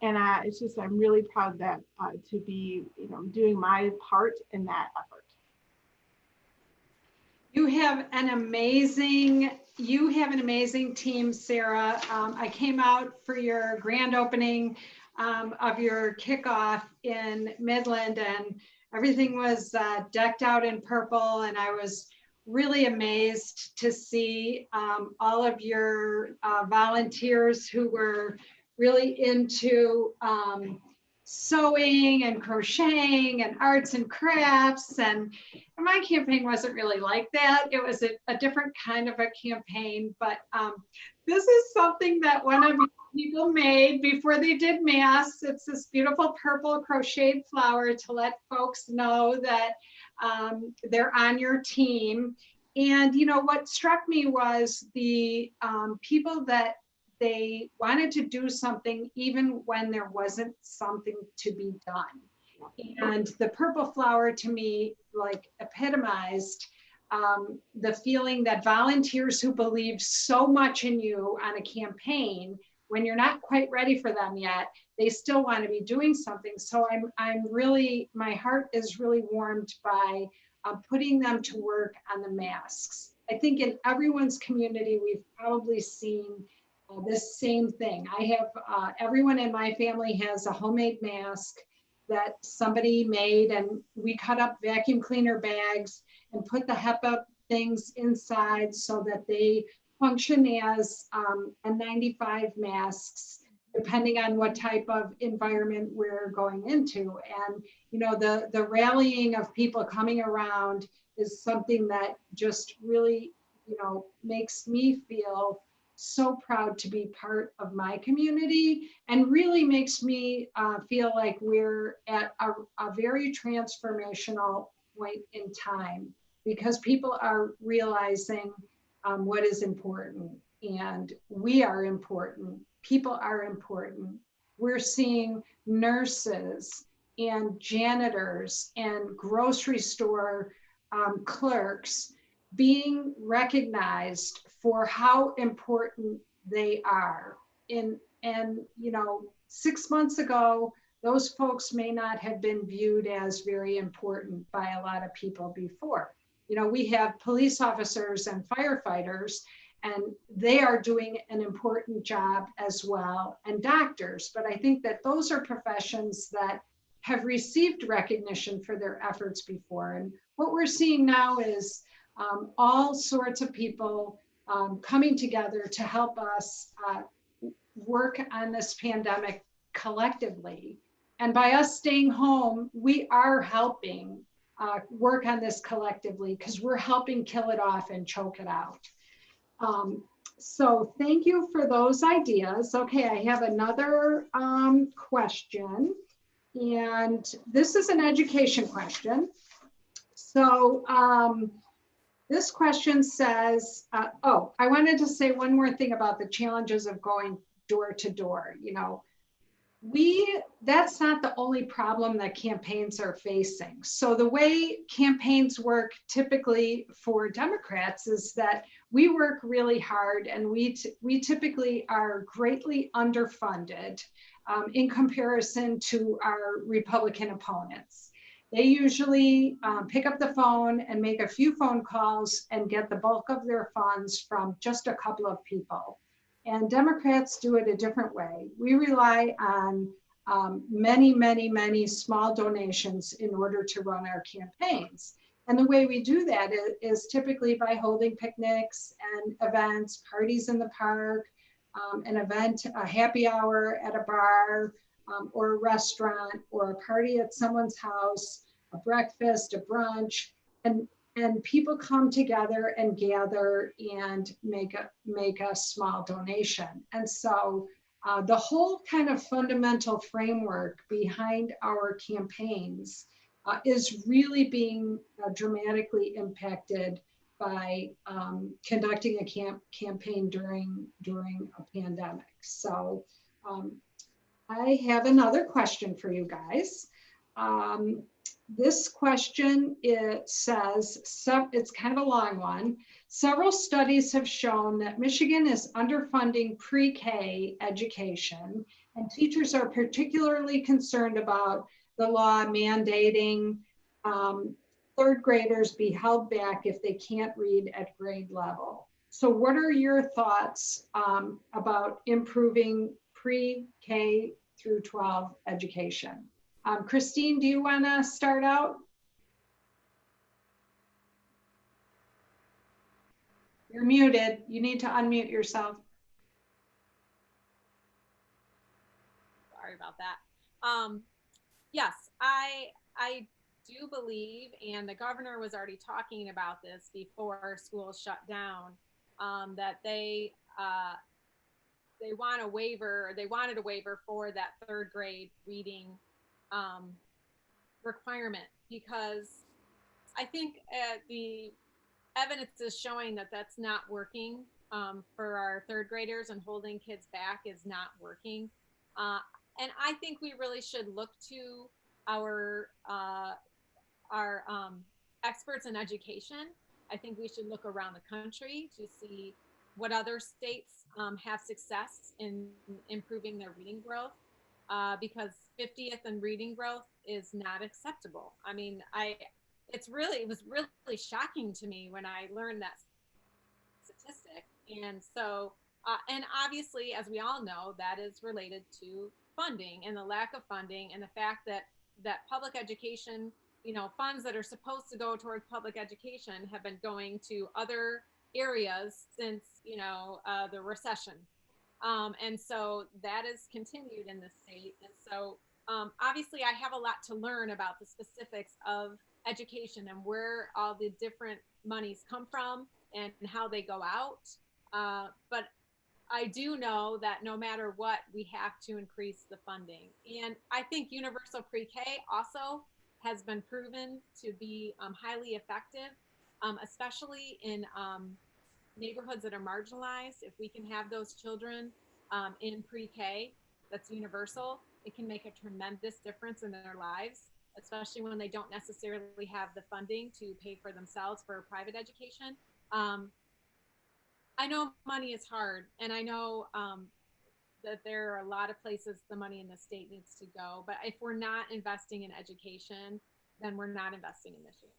And it's just, I'm really proud that to be, doing my part in that effort. You have an amazing team, Sarah. I came out for your grand opening of your kickoff in Midland, and everything was decked out in purple, and I was really amazed to see all of your volunteers who were really into sewing and crocheting and arts and crafts. And my campaign wasn't really like that. It was a different kind of a campaign, but this is something that one of you people made before they did masks. It's this beautiful purple crocheted flower to let folks know that they're on your team. And what struck me was the people that they wanted to do something even when there wasn't something to be done. And the purple flower to me like epitomized the feeling that volunteers who believe so much in you on a campaign, when you're not quite ready for them yet, they still want to be doing something. So I'm really, my heart is really warmed by putting them to work on the masks. I think in everyone's community, we've probably seen this same thing. I have, everyone in my family has a homemade mask that somebody made, and we cut up vacuum cleaner bags and put the HEPA things inside so that they function as N95 masks, depending on what type of environment we're going into. And you know, the rallying of people coming around is something that just really, you know, makes me feel so proud to be part of my community, and really makes me feel like we're at a very transformational point in time, because people are realizing what is important, and we are important. People are important. We're seeing nurses and janitors and grocery store clerks being recognized for how important they are. And you know, 6 months ago, those folks may not have been viewed as very important by a lot of people before. You know, we have police officers and firefighters, and they are doing an important job as well, and doctors. But I think that those are professions that have received recognition for their efforts before. And what we're seeing now is all sorts of people coming together to help us work on this pandemic collectively. And by us staying home, we are helping work on this collectively, because we're helping kill it off and choke it out. So thank you for those ideas. Okay, I have another question, and this is an education question. So this question says, oh, I wanted to say one more thing about the challenges of going door to door. You know, that's not the only problem that campaigns are facing. So the way campaigns work typically for Democrats is that we work really hard, and we typically are greatly underfunded in comparison to our Republican opponents. They usually pick up the phone and make a few phone calls and get the bulk of their funds from just a couple of people. And Democrats do it a different way. We rely on many, many, many small donations in order to run our campaigns. And the way we do that is typically by holding picnics and events, parties in the park, an event, a happy hour at a bar, or a restaurant, or a party at someone's house, a breakfast, a brunch, and people come together and gather and make a small donation. And so the whole kind of fundamental framework behind our campaigns is really being dramatically impacted by conducting a campaign during a pandemic. So I have another question for you guys. This question, it says, it's kind of a long one. Several studies have shown that Michigan is underfunding pre-K education, and teachers are particularly concerned about the law mandating third graders be held back if they can't read at grade level. So what are your thoughts about improving pre-K through 12 education? Christine, do you want to start out? You're muted. You need to unmute yourself. Sorry about that. Yes, I do believe, and the governor was already talking about this before schools shut down, that they want a waiver, they wanted a waiver for that third grade reading requirement, because I think the evidence is showing that that's not working for our third graders, and holding kids back is not working. And I think we really should look to our experts in education I think we should look around the country to see what other states have success in improving their reading growth, because 50th in reading growth is not acceptable. I mean, it was really shocking to me when I learned that statistic. And so, and obviously, as we all know, that is related to funding and the lack of funding, and the fact that public education, funds that are supposed to go towards public education have been going to other areas since, the recession. And so that is continued in the state. And so, obviously, I have a lot to learn about the specifics of education and where all the different monies come from and how they go out. But I do know that no matter what, we have to increase the funding. And I think universal pre-K also has been proven to be highly effective, especially in neighborhoods that are marginalized. If we can have those children in pre-K, that's universal, it can make a tremendous difference in their lives, especially when they don't necessarily have the funding to pay for themselves for private education. Um, I know money is hard, and I know that there are a lot of places the money in the state needs to go. But if we're not investing in education, then we're not investing in Michigan.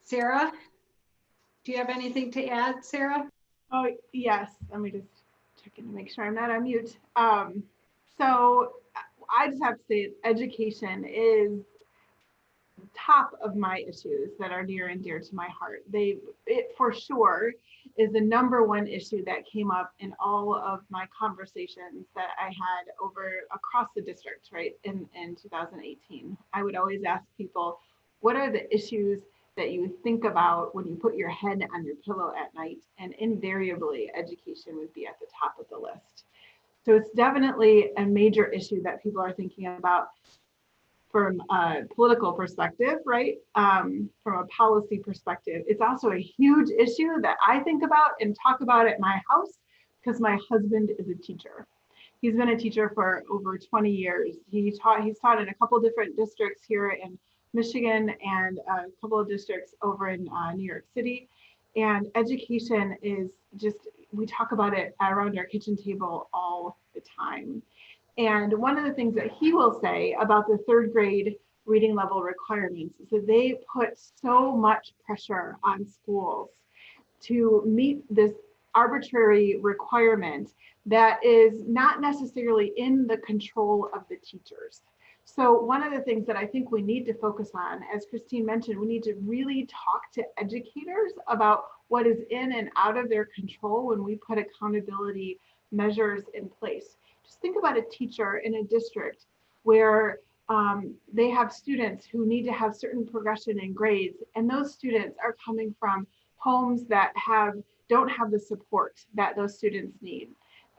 Sarah, do you have anything to add, Sarah? Oh, yes. Let me just check in to make sure I'm not on mute. So I just have to say education is top of my issues that are near and dear to my heart. It for sure is the number one issue that came up in all of my conversations that I had over across the district, right, in 2018. I would always ask people, what are the issues that you think about when you put your head on your pillow at night? And invariably, education would be at the top of the list. So it's definitely a major issue that people are thinking about from a political perspective, right? From a policy perspective. It's also a huge issue that I think about and talk about at my house because my husband is a teacher. He's been a teacher for over 20 years. He's taught in a couple different districts here in Michigan and a couple of districts over in New York City. And education is just, we talk about it around our kitchen table all the time. And one of the things that he will say about the third grade reading level requirements is that they put so much pressure on schools to meet this arbitrary requirement that is not necessarily in the control of the teachers. So one of the things that I think we need to focus on, as Christine mentioned, we need to really talk to educators about what is in and out of their control when we put accountability measures in place. Just think about a teacher in a district where they have students who need to have certain progression in grades, and those students are coming from homes that don't have the support that those students need.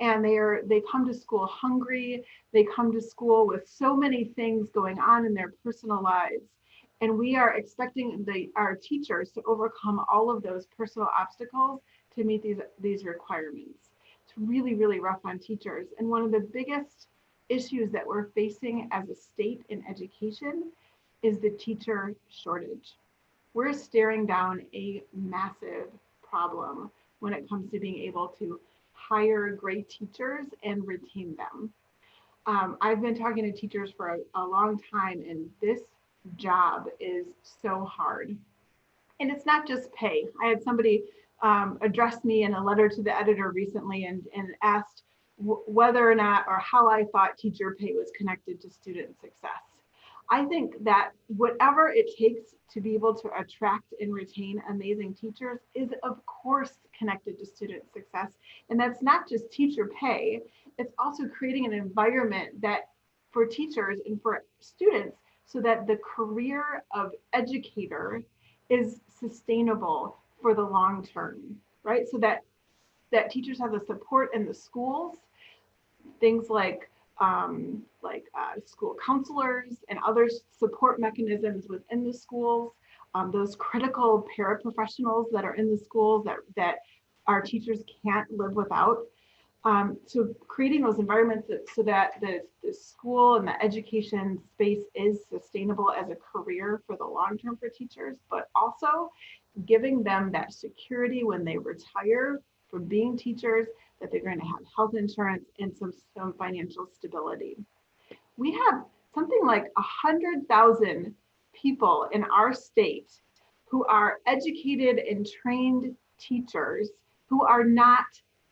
And they come to school hungry, they come to school with so many things going on in their personal lives. And we are expecting our teachers to overcome all of those personal obstacles to meet these requirements. It's really, really rough on teachers. And one of the biggest issues that we're facing as a state in education is the teacher shortage. We're staring down a massive problem when it comes to being able to hire great teachers and retain them. I've been talking to teachers for a long time, and this job is so hard. And it's not just pay. I had somebody address me in a letter to the editor recently and asked whether or not or how I thought teacher pay was connected to student success. I think that whatever it takes to be able to attract and retain amazing teachers is of course connected to student success. And that's not just teacher pay, it's also creating an environment that for teachers and for students so that the career of educator is sustainable for the long term, right? So that teachers have the support in the schools, things like school counselors and other support mechanisms within the schools, those critical paraprofessionals that are in the schools that our teachers can't live without. So creating those environments so that the school and the education space is sustainable as a career for the long term for teachers, but also giving them that security when they retire from being teachers, that they're going to have health insurance and some financial stability. We have something like 100,000 people in our state who are educated and trained teachers who are not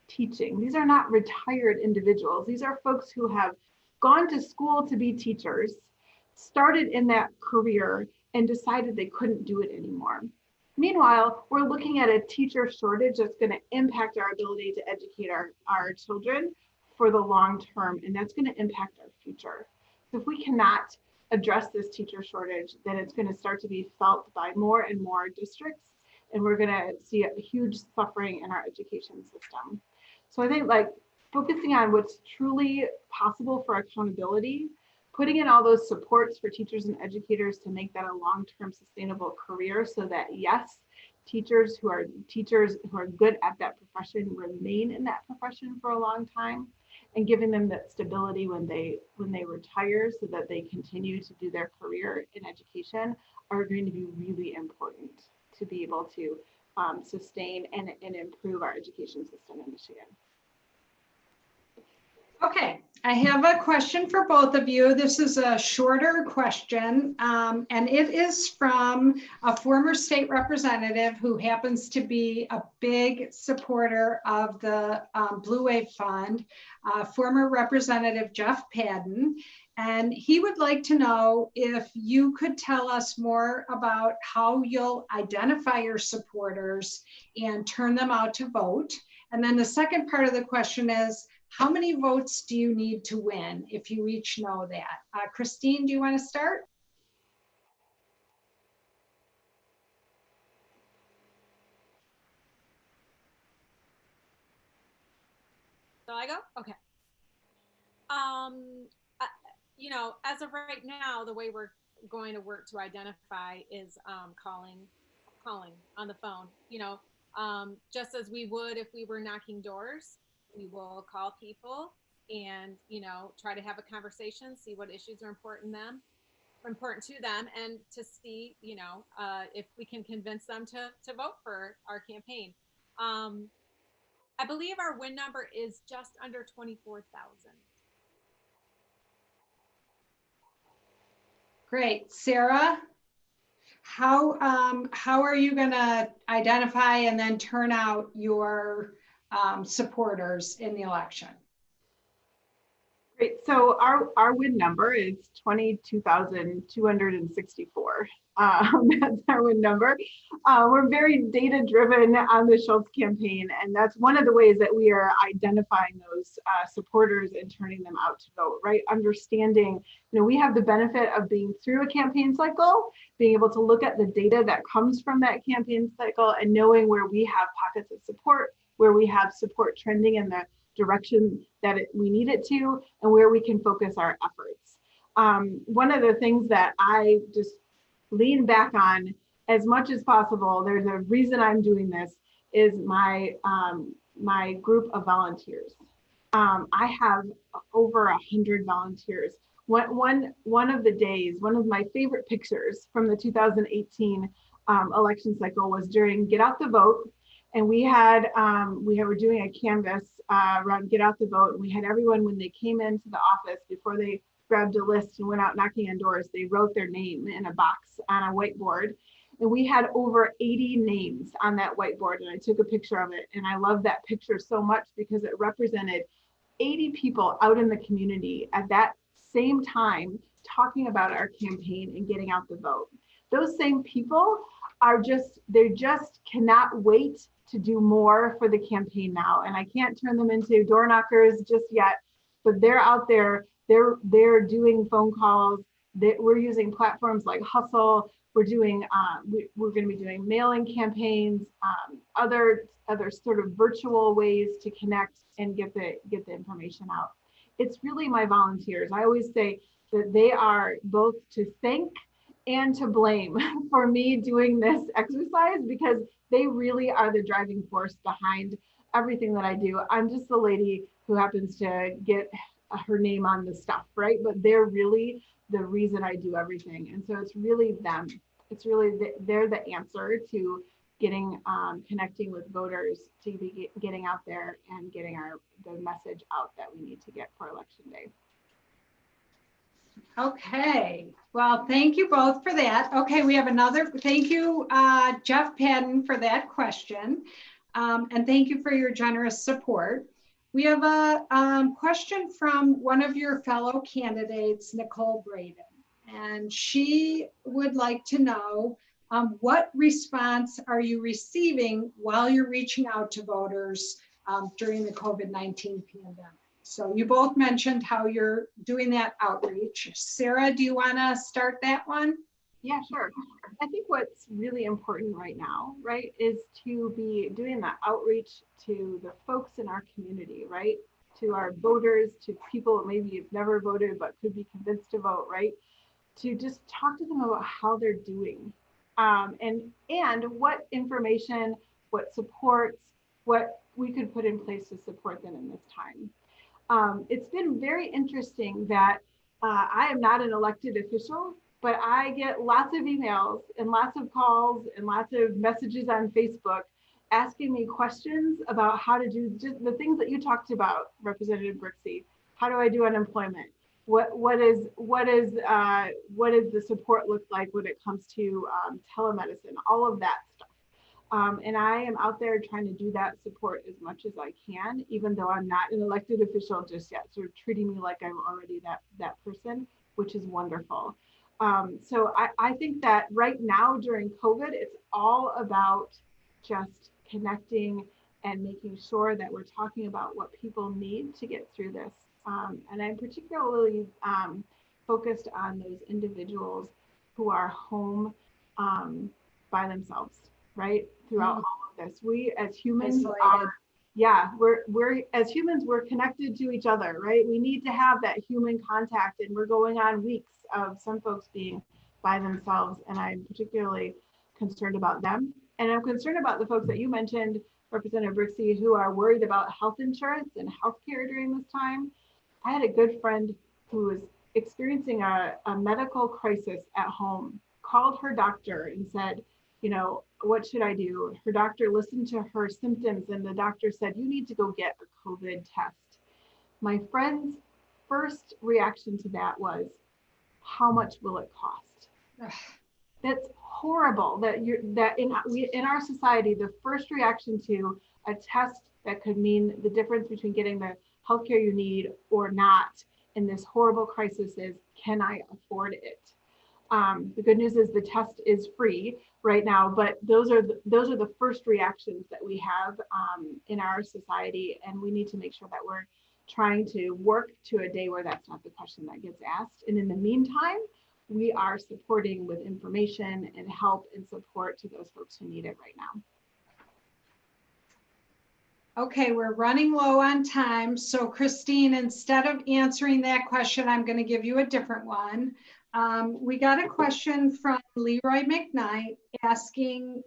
teaching. These are not retired individuals. These are folks who have gone to school to be teachers, started in that career, and decided they couldn't do it anymore. Meanwhile, we're looking at a teacher shortage that's going to impact our ability to educate our children for the long term, and that's going to impact our future. So if we cannot address this teacher shortage, then it's going to start to be felt by more and more districts, and we're going to see a huge suffering in our education system. So I think like focusing on what's truly possible for accountability, putting in all those supports for teachers and educators to make that a long-term sustainable career so that yes, teachers who are good at that profession remain in that profession for a long time, and giving them that stability when they retire so that they continue to do their career in education are going to be really important to be able to sustain and improve our education system in Michigan. Okay, I have a question for both of you. This is a shorter question, and it is from a former state representative who happens to be a big supporter of the Blue Wave Fund, former Representative Jeff Padden. And he would like to know if you could tell us more about how you'll identify your supporters and turn them out to vote. And then the second part of the question is, how many votes do you need to win if you each know that? Christine, do you want to start? So I go? Okay. You know, as of right now, the way we're going to work to identify is calling on the phone. You know, just as we would if we were knocking doors, we will call people and you know try to have a conversation, see what issues are important to them, and to see you know if we can convince them to vote for our campaign. I believe our win number is just under 24,000. Great. Sarah, how are you going to identify and then turn out your supporters in the election? Great. So our win number is 22,264. That's our win number. We're very data driven on the Schultz campaign, and that's one of the ways that we are identifying those supporters and turning them out to vote. Right, understanding, you know, we have the benefit of being through a campaign cycle, being able to look at the data that comes from that campaign cycle, and knowing where we have pockets of support, where we have support trending in the direction that we need it to, and where we can focus our efforts. One of the things that I just lean back on as much as possible, there's a reason I'm doing this, is my group of volunteers. I have over 100 volunteers. One of the days, one of my favorite pictures from the 2018 election cycle was during Get Out the Vote. And we were doing a canvas around Get Out the Vote. And we had everyone, when they came into the office, before they grabbed a list and went out knocking on doors, they wrote their name in a box on a whiteboard. And we had over 80 names on that whiteboard. And I took a picture of it. And I love that picture so much because it represented 80 people out in the community at that same time talking about our campaign and getting out the vote. Those same people they just cannot wait to do more for the campaign now. And I can't turn them into door knockers just yet, but they're out there, they're doing phone calls. We're using platforms like Hustle. We're doing, we're going to be doing mailing campaigns, other sort of virtual ways to connect and get the information out. It's really my volunteers. I always say that they are both to thank and to blame for me doing this exercise, because they really are the driving force behind everything that I do. I'm just the lady who happens to get her name on the stuff, right? But they're really the reason I do everything. And so it's really them. It's really, they're the answer to getting, connecting with voters, to be getting out there and getting the message out that we need to get for election day. Okay, well, thank you both for that. Okay, we have another, thank you, Jeff Padden, for that question. And thank you for your generous support. We have a question from one of your fellow candidates, Nicole Braden, and she would like to know what response are you receiving while you're reaching out to voters during the COVID-19 pandemic? So you both mentioned how you're doing that outreach. Sarah, do you want to start that one? Yeah, sure. I think what's really important right now, right, is to be doing that outreach to the folks in our community, right? To our voters, to people maybe you've never voted but could be convinced to vote, right? To just talk to them about how they're doing, and what information, what supports, what we could put in place to support them in this time. It's been very interesting that I am not an elected official, but I get lots of emails and lots of calls and lots of messages on Facebook asking me questions about how to do just the things that you talked about, Representative Brixie. How do I do unemployment? What does the support look like when it comes to telemedicine? All of that stuff. And I am out there trying to do that support as much as I can, even though I'm not an elected official just yet, sort of treating me like I'm already that person, which is wonderful. So I think that right now during COVID, it's all about just connecting and making sure that we're talking about what people need to get through this. And I'm particularly focused on those individuals who are home by themselves, right? Throughout all of this, we as humans are, yeah, we're as humans, we're connected to each other, right? We need to have that human contact, and we're going on weeks of some folks being by themselves, and I'm particularly concerned about them. And I'm concerned about the folks that you mentioned, Representative Brixie, who are worried about health insurance and healthcare during this time. I had a good friend who was experiencing a medical crisis at home, called her doctor and said, you know, what should I do? Her doctor listened to her symptoms and the doctor said, you need to go get a COVID test. My friend's first reaction to that was, how much will it cost? That's horrible that in our society, the first reaction to a test that could mean the difference between getting the healthcare you need or not in this horrible crisis is, can I afford it? The good news is the test is free right now, but those are the first reactions that we have in our society, and we need to make sure that we're trying to work to a day where that's not the question that gets asked. And in the meantime, we are supporting with information and help and support to those folks who need it right now. Okay, we're running low on time. So Christine, instead of answering that question, I'm going to give you a different one. We got a question from Leroy McKnight asking,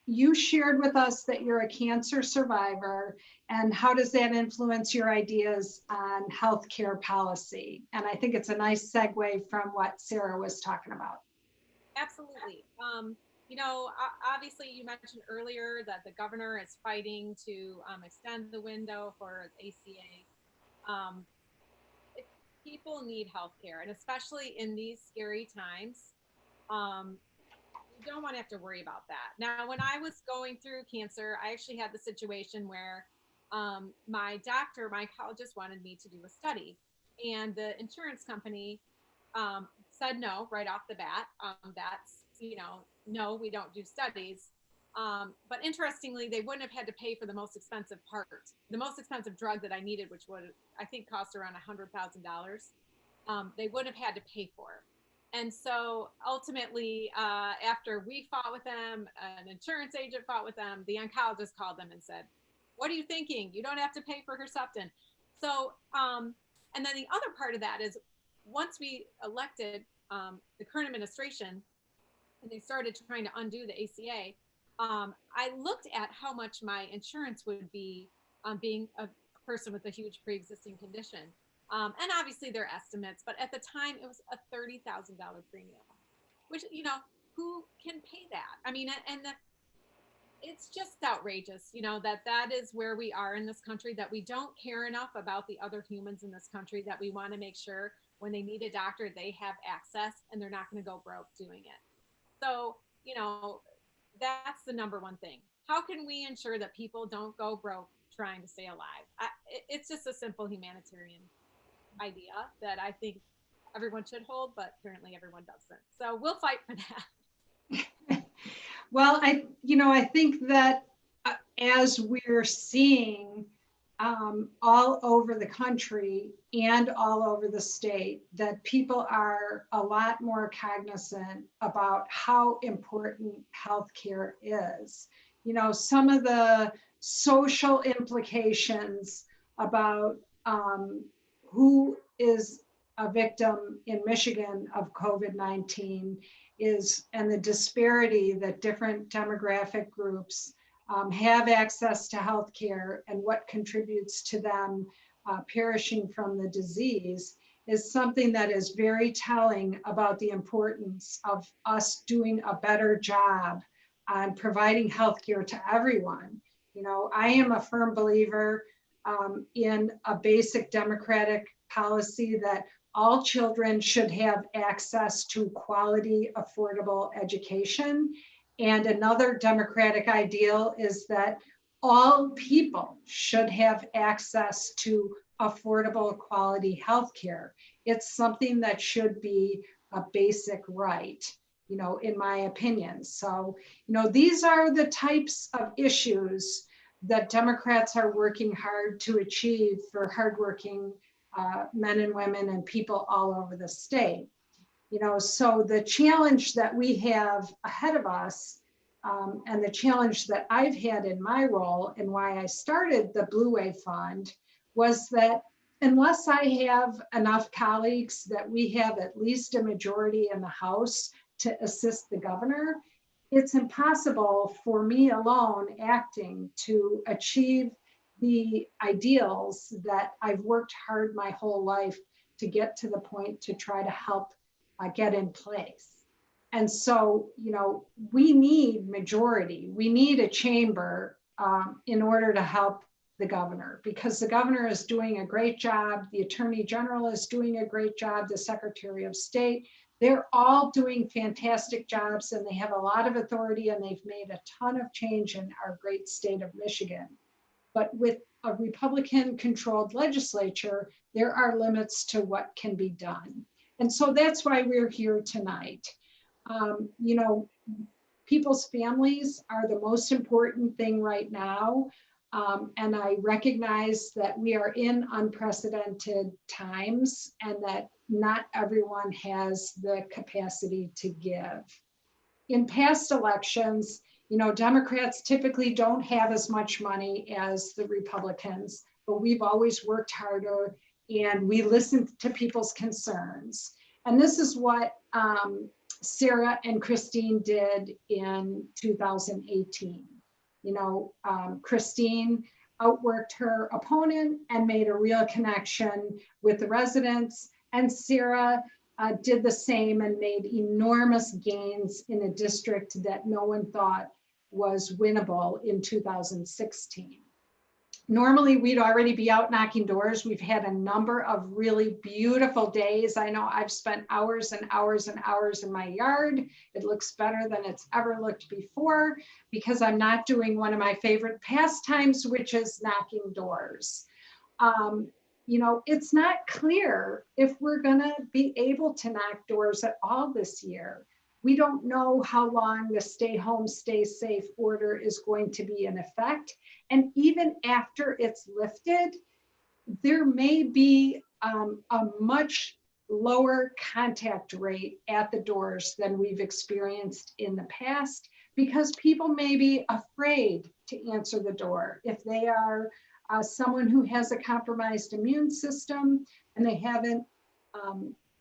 you shared with us that you're a cancer survivor, and how does that influence your ideas on healthcare policy? And I think it's a nice segue from what Sarah was talking about. Absolutely. You know, obviously you mentioned earlier that the governor is fighting to extend the window for ACA. People need healthcare, and especially in these scary times, you don't want to have to worry about that. Now, when I was going through cancer, I actually had the situation where my doctor, my oncologist, wanted me to do a study, and the insurance company said no right off the bat. That's, you know, no, we don't do studies. But interestingly, they wouldn't have had to pay for the most expensive part, the most expensive drug that I needed, which would, I think, cost around $100,000. They wouldn't have had to pay for. And so ultimately, after we fought with them, an insurance agent fought with them, the oncologist called them and said, what are you thinking? You don't have to pay for Herceptin. So, and then the other part of that is, once we elected the current administration and they started trying to undo the ACA, I looked at how much my insurance would be, being a person with a huge pre-existing condition. And obviously they're estimates, but at the time it was a $30,000 premium, which, who can pay that? I mean, and it's just outrageous, that that is where we are in this country, that we don't care enough about the other humans in this country, that we want to make sure when they need a doctor, they have access and they're not going to go broke doing it. So, that's the number one thing. How can we ensure that people don't go broke trying to stay alive? It's just a simple humanitarian idea that I think everyone should hold, but apparently everyone doesn't. So we'll fight for that. Well, I think that as we're seeing all over the country and all over the state, that people are a lot more cognizant about how important healthcare is. Some of the social implications about who is a victim in Michigan of COVID-19 and the disparity that different demographic groups have access to healthcare and what contributes to them perishing from the disease is something that is very telling about the importance of us doing a better job on providing healthcare to everyone. I am a firm believer in a basic democratic policy that all children should have access to quality, affordable education. And another democratic ideal is that all people should have access to affordable, quality healthcare. It's something that should be a basic right, in my opinion. So, these are the types of issues that Democrats are working hard to achieve for hardworking men and women and people all over the state. So the challenge that we have ahead of us, and the challenge that I've had in my role and why I started the Blue Wave Fund, was that unless I have enough colleagues that we have at least a majority in the House to assist the governor, it's impossible for me alone acting to achieve the ideals that I've worked hard my whole life to get to the point to try to help get in place. And so, we need majority. We need a chamber in order to help the governor, because the governor is doing a great job. The attorney general is doing a great job. The secretary of state, they're all doing fantastic jobs, and they have a lot of authority, and they've made a ton of change in our great state of Michigan. But with a Republican-controlled legislature, there are limits to what can be done. And so that's why we're here tonight. People's families are the most important thing right now. And I recognize that we are in unprecedented times and that not everyone has the capacity to give. In past elections, Democrats typically don't have as much money as the Republicans, but we've always worked harder and we listened to people's concerns. And this is what Sarah and Christine did in 2018. Christine outworked her opponent and made a real connection with the residents, and Sarah did the same and made enormous gains in a district that no one thought was winnable in 2016. Normally, we'd already be out knocking doors. We've had a number of really beautiful days. I know I've spent hours and hours and hours in my yard. It looks better than it's ever looked before because I'm not doing one of my favorite pastimes, which is knocking doors. It's not clear if we're gonna be able to knock doors at all this year. We don't know how long the stay home, stay safe order is going to be in effect. And even after it's lifted, there may be a much lower contact rate at the doors than we've experienced in the past because people may be afraid to answer the door. If they are someone who has a compromised immune system and they haven't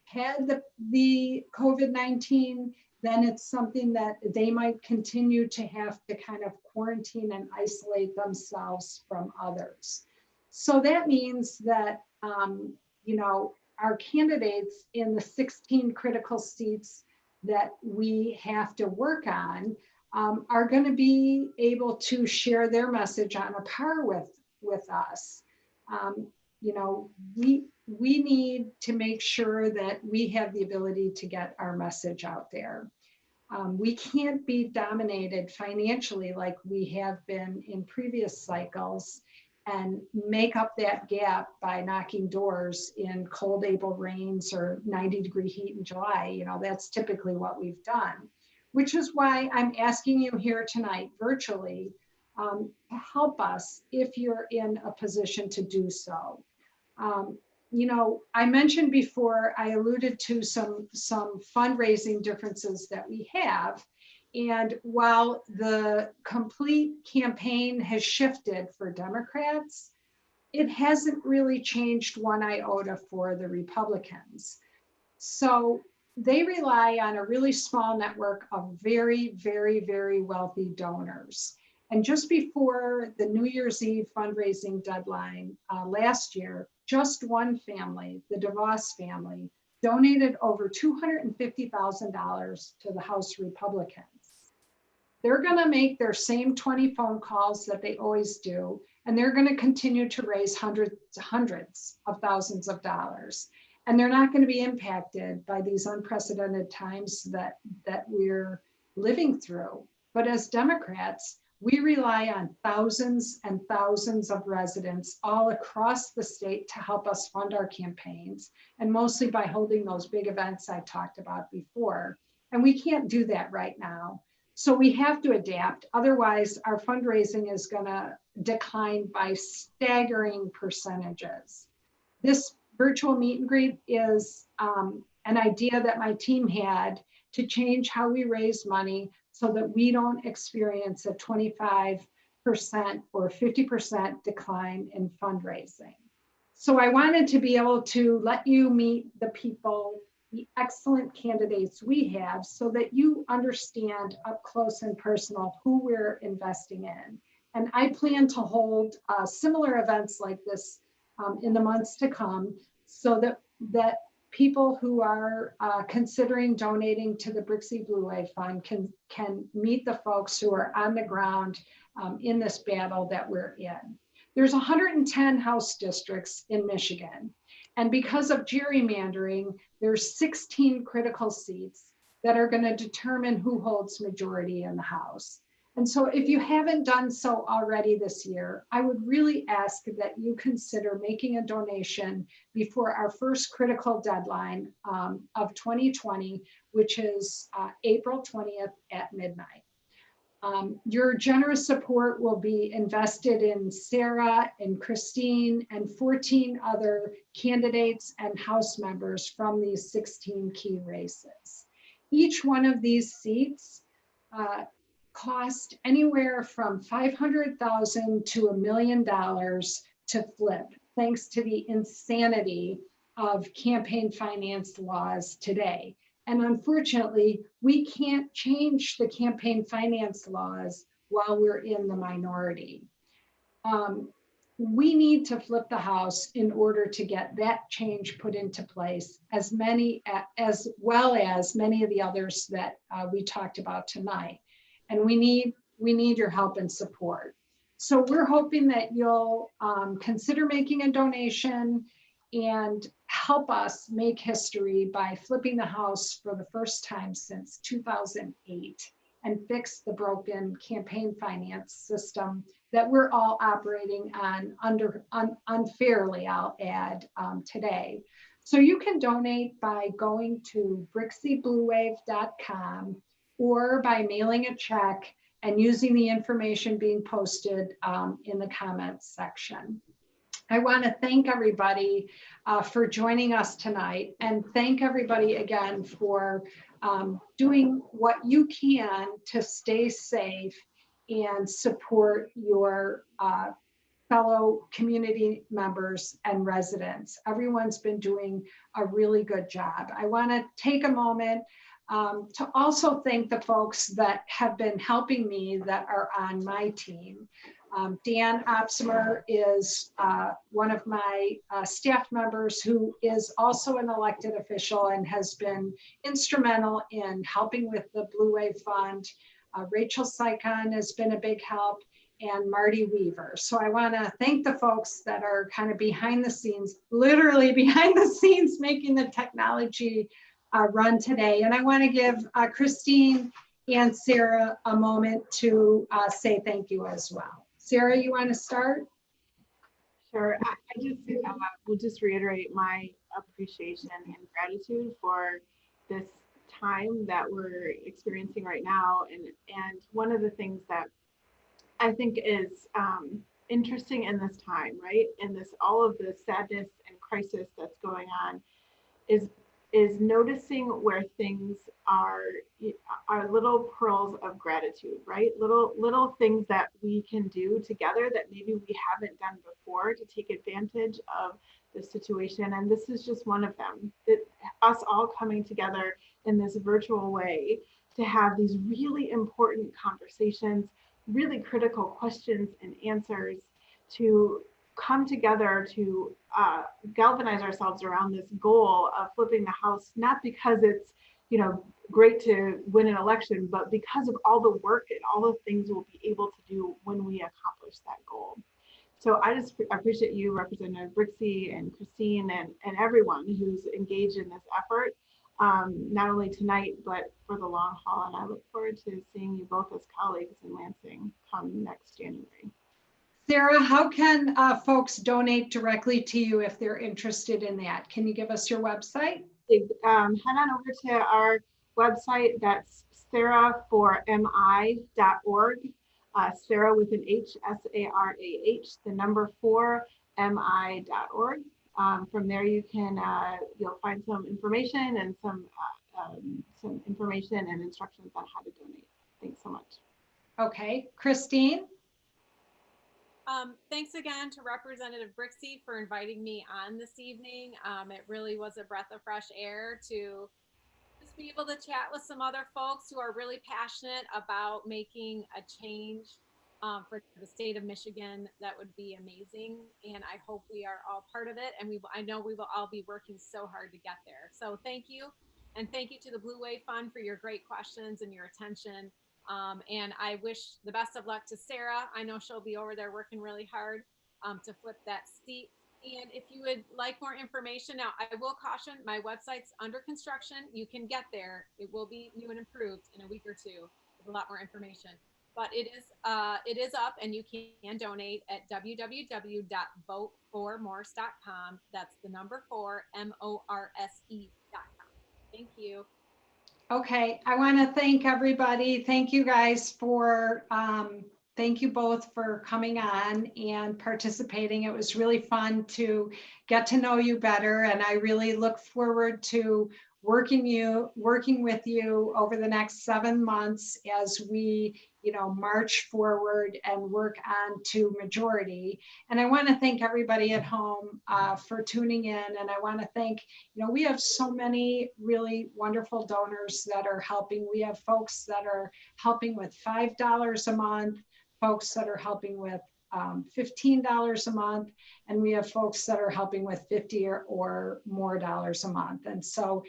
had the COVID-19 then it's something that they might continue to have to kind of quarantine and isolate themselves from others. So that means that, you know, our candidates in the 16 critical seats that we have to work on are going to be able to share their message on a par with us. You know, we need to make sure that we have the ability to get our message out there. We can't be dominated financially like we have been in previous cycles and make up that gap by knocking doors in cold April rains or 90-degree heat in July. You know, that's typically what we've done, which is why I'm asking you here tonight virtually to help us if you're in a position to do so. You know, I mentioned before, I alluded to some fundraising differences that we have. And while the complete campaign has shifted for Democrats, it hasn't really changed one iota for the Republicans. So they rely on a really small network of very, very, very wealthy donors. And just before the New Year's Eve fundraising deadline last year, just one family, the DeVos family, donated over $250,000 to the House Republicans. They're going to make their same 20 phone calls that they always do, and they're going to continue to raise hundreds of thousands of dollars. And they're not going to be impacted by these unprecedented times that we're living through. But as Democrats, we rely on thousands and thousands of residents all across the state to help us fund our campaigns, and mostly by holding those big events I talked about before. And we can't do that right now. So we have to adapt. Otherwise, our fundraising is going to decline by staggering percentages. This virtual meet and greet is an idea that my team had to change how we raise money so that we don't experience a 25% or 50% decline in fundraising. So I wanted to be able to let you meet the people, the excellent candidates we have, so that you understand up close and personal who we're investing in. And I plan to hold similar events like this in the months to come, so that people who are considering donating to the Brixie Blue Wave Fund can meet the folks who are on the ground in this battle that we're in. There's 110 House districts in Michigan. And because of gerrymandering, there's 16 critical seats that are going to determine who holds majority in the House. And so if you haven't done so already this year, I would really ask that you consider making a donation before our first critical deadline of 2020, which is April 20th at midnight. Your generous support will be invested in Sarah and Christine and 14 other candidates and House members from these 16 key races. Each one of these seats cost anywhere from $500,000 to $1 million to flip, thanks to the insanity of campaign finance laws today. And unfortunately, we can't change the campaign finance laws while we're in the minority. We need to flip the House in order to get that change put into place, as well as many of the others that we talked about tonight. And we need your help and support. So we're hoping that you'll consider making a donation and help us make history by flipping the House for the first time since 2008 and fix the broken campaign finance system that we're all operating on unfairly, I'll add, today. So you can donate by going to brixiebluewave.com or by mailing a check and using the information being posted in the comments section. I want to thank everybody for joining us tonight, and thank everybody again for doing what you can to stay safe and support your fellow community members and residents. Everyone's been doing a really good job. I want to take a moment to also thank the folks that have been helping me that are on my team. Dan Opsimer is one of my staff members who is also an elected official and has been instrumental in helping with the Blue Wave Fund. Rachel Sycon has been a big help, and Marty Weaver. So I want to thank the folks that are kind of behind the scenes, literally behind the scenes, making the technology run today. And I want to give Christine and Sarah a moment to say thank you as well. Sarah, you want to start? Sure. I just will just reiterate my appreciation and gratitude for this time that we're experiencing right now. And one of the things that I think is interesting in this time, right? In this, all of the sadness and crisis that's going on, is noticing where things are little pearls of gratitude, right? Little things that we can do together that maybe we haven't done before to take advantage of the situation. And this is just one of them. That us all coming together in this virtual way to have these really important conversations, really critical questions and answers, to come together to galvanize ourselves around this goal of flipping the House, not because it's, great to win an election, but because of all the work and all the things we'll be able to do when we accomplish that goal. So I just appreciate you, Representative Brixie and Christine, and everyone who's engaged in this effort, not only tonight, but for the long haul. And I look forward to seeing you both as colleagues in Lansing come next January. Sarah, how can folks donate directly to you if they're interested in that? Can you give us your website? Head on over to our website. That's sarah4mi.org. Sarah with an H, SARAH, the number 4mi.org. From there, you can you'll find some information and some information and instructions on how to donate. Thanks so much. Okay, Christine. Thanks again to Representative Brixie for inviting me on this evening. It really was a breath of fresh air to just be able to chat with some other folks who are really passionate about making a change for the state of Michigan. That would be amazing. And I hope we are all part of it. And I know we will all be working so hard to get there. So thank you. And thank you to the Blue Wave Fund for your great questions and your attention. And I wish the best of luck to Sarah. I know she'll be over there working really hard to flip that seat. And if you would like more information, now I will caution, my website's under construction. You can get there. It will be new and improved in a week or two with a lot more information. But it is up, and you can donate at www.voteformorse.com. That's the number 4 MORSE.com. Thank you. Okay, I want to thank everybody. Thank you guys for, thank you both for coming on and participating. It was really fun to get to know you better, and I really look forward to working with you over the next 7 months as we, march forward and work on to majority. And I want to thank everybody at home for tuning in. And I want to thank, we have so many really wonderful donors that are helping. We have folks that are helping with $5 a month, folks that are helping with $15 a month, and we have folks that are helping with $50 or more dollars a month. And so,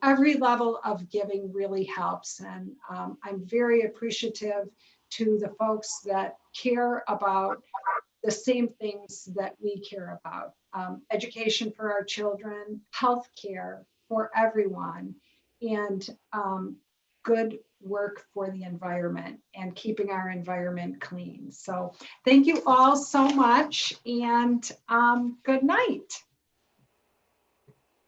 every level of giving really helps. And I'm very appreciative to the folks that care about the same things that we care about. Education for our children, healthcare for everyone, and good work for the environment and keeping our environment clean. So thank you all so much, and good night.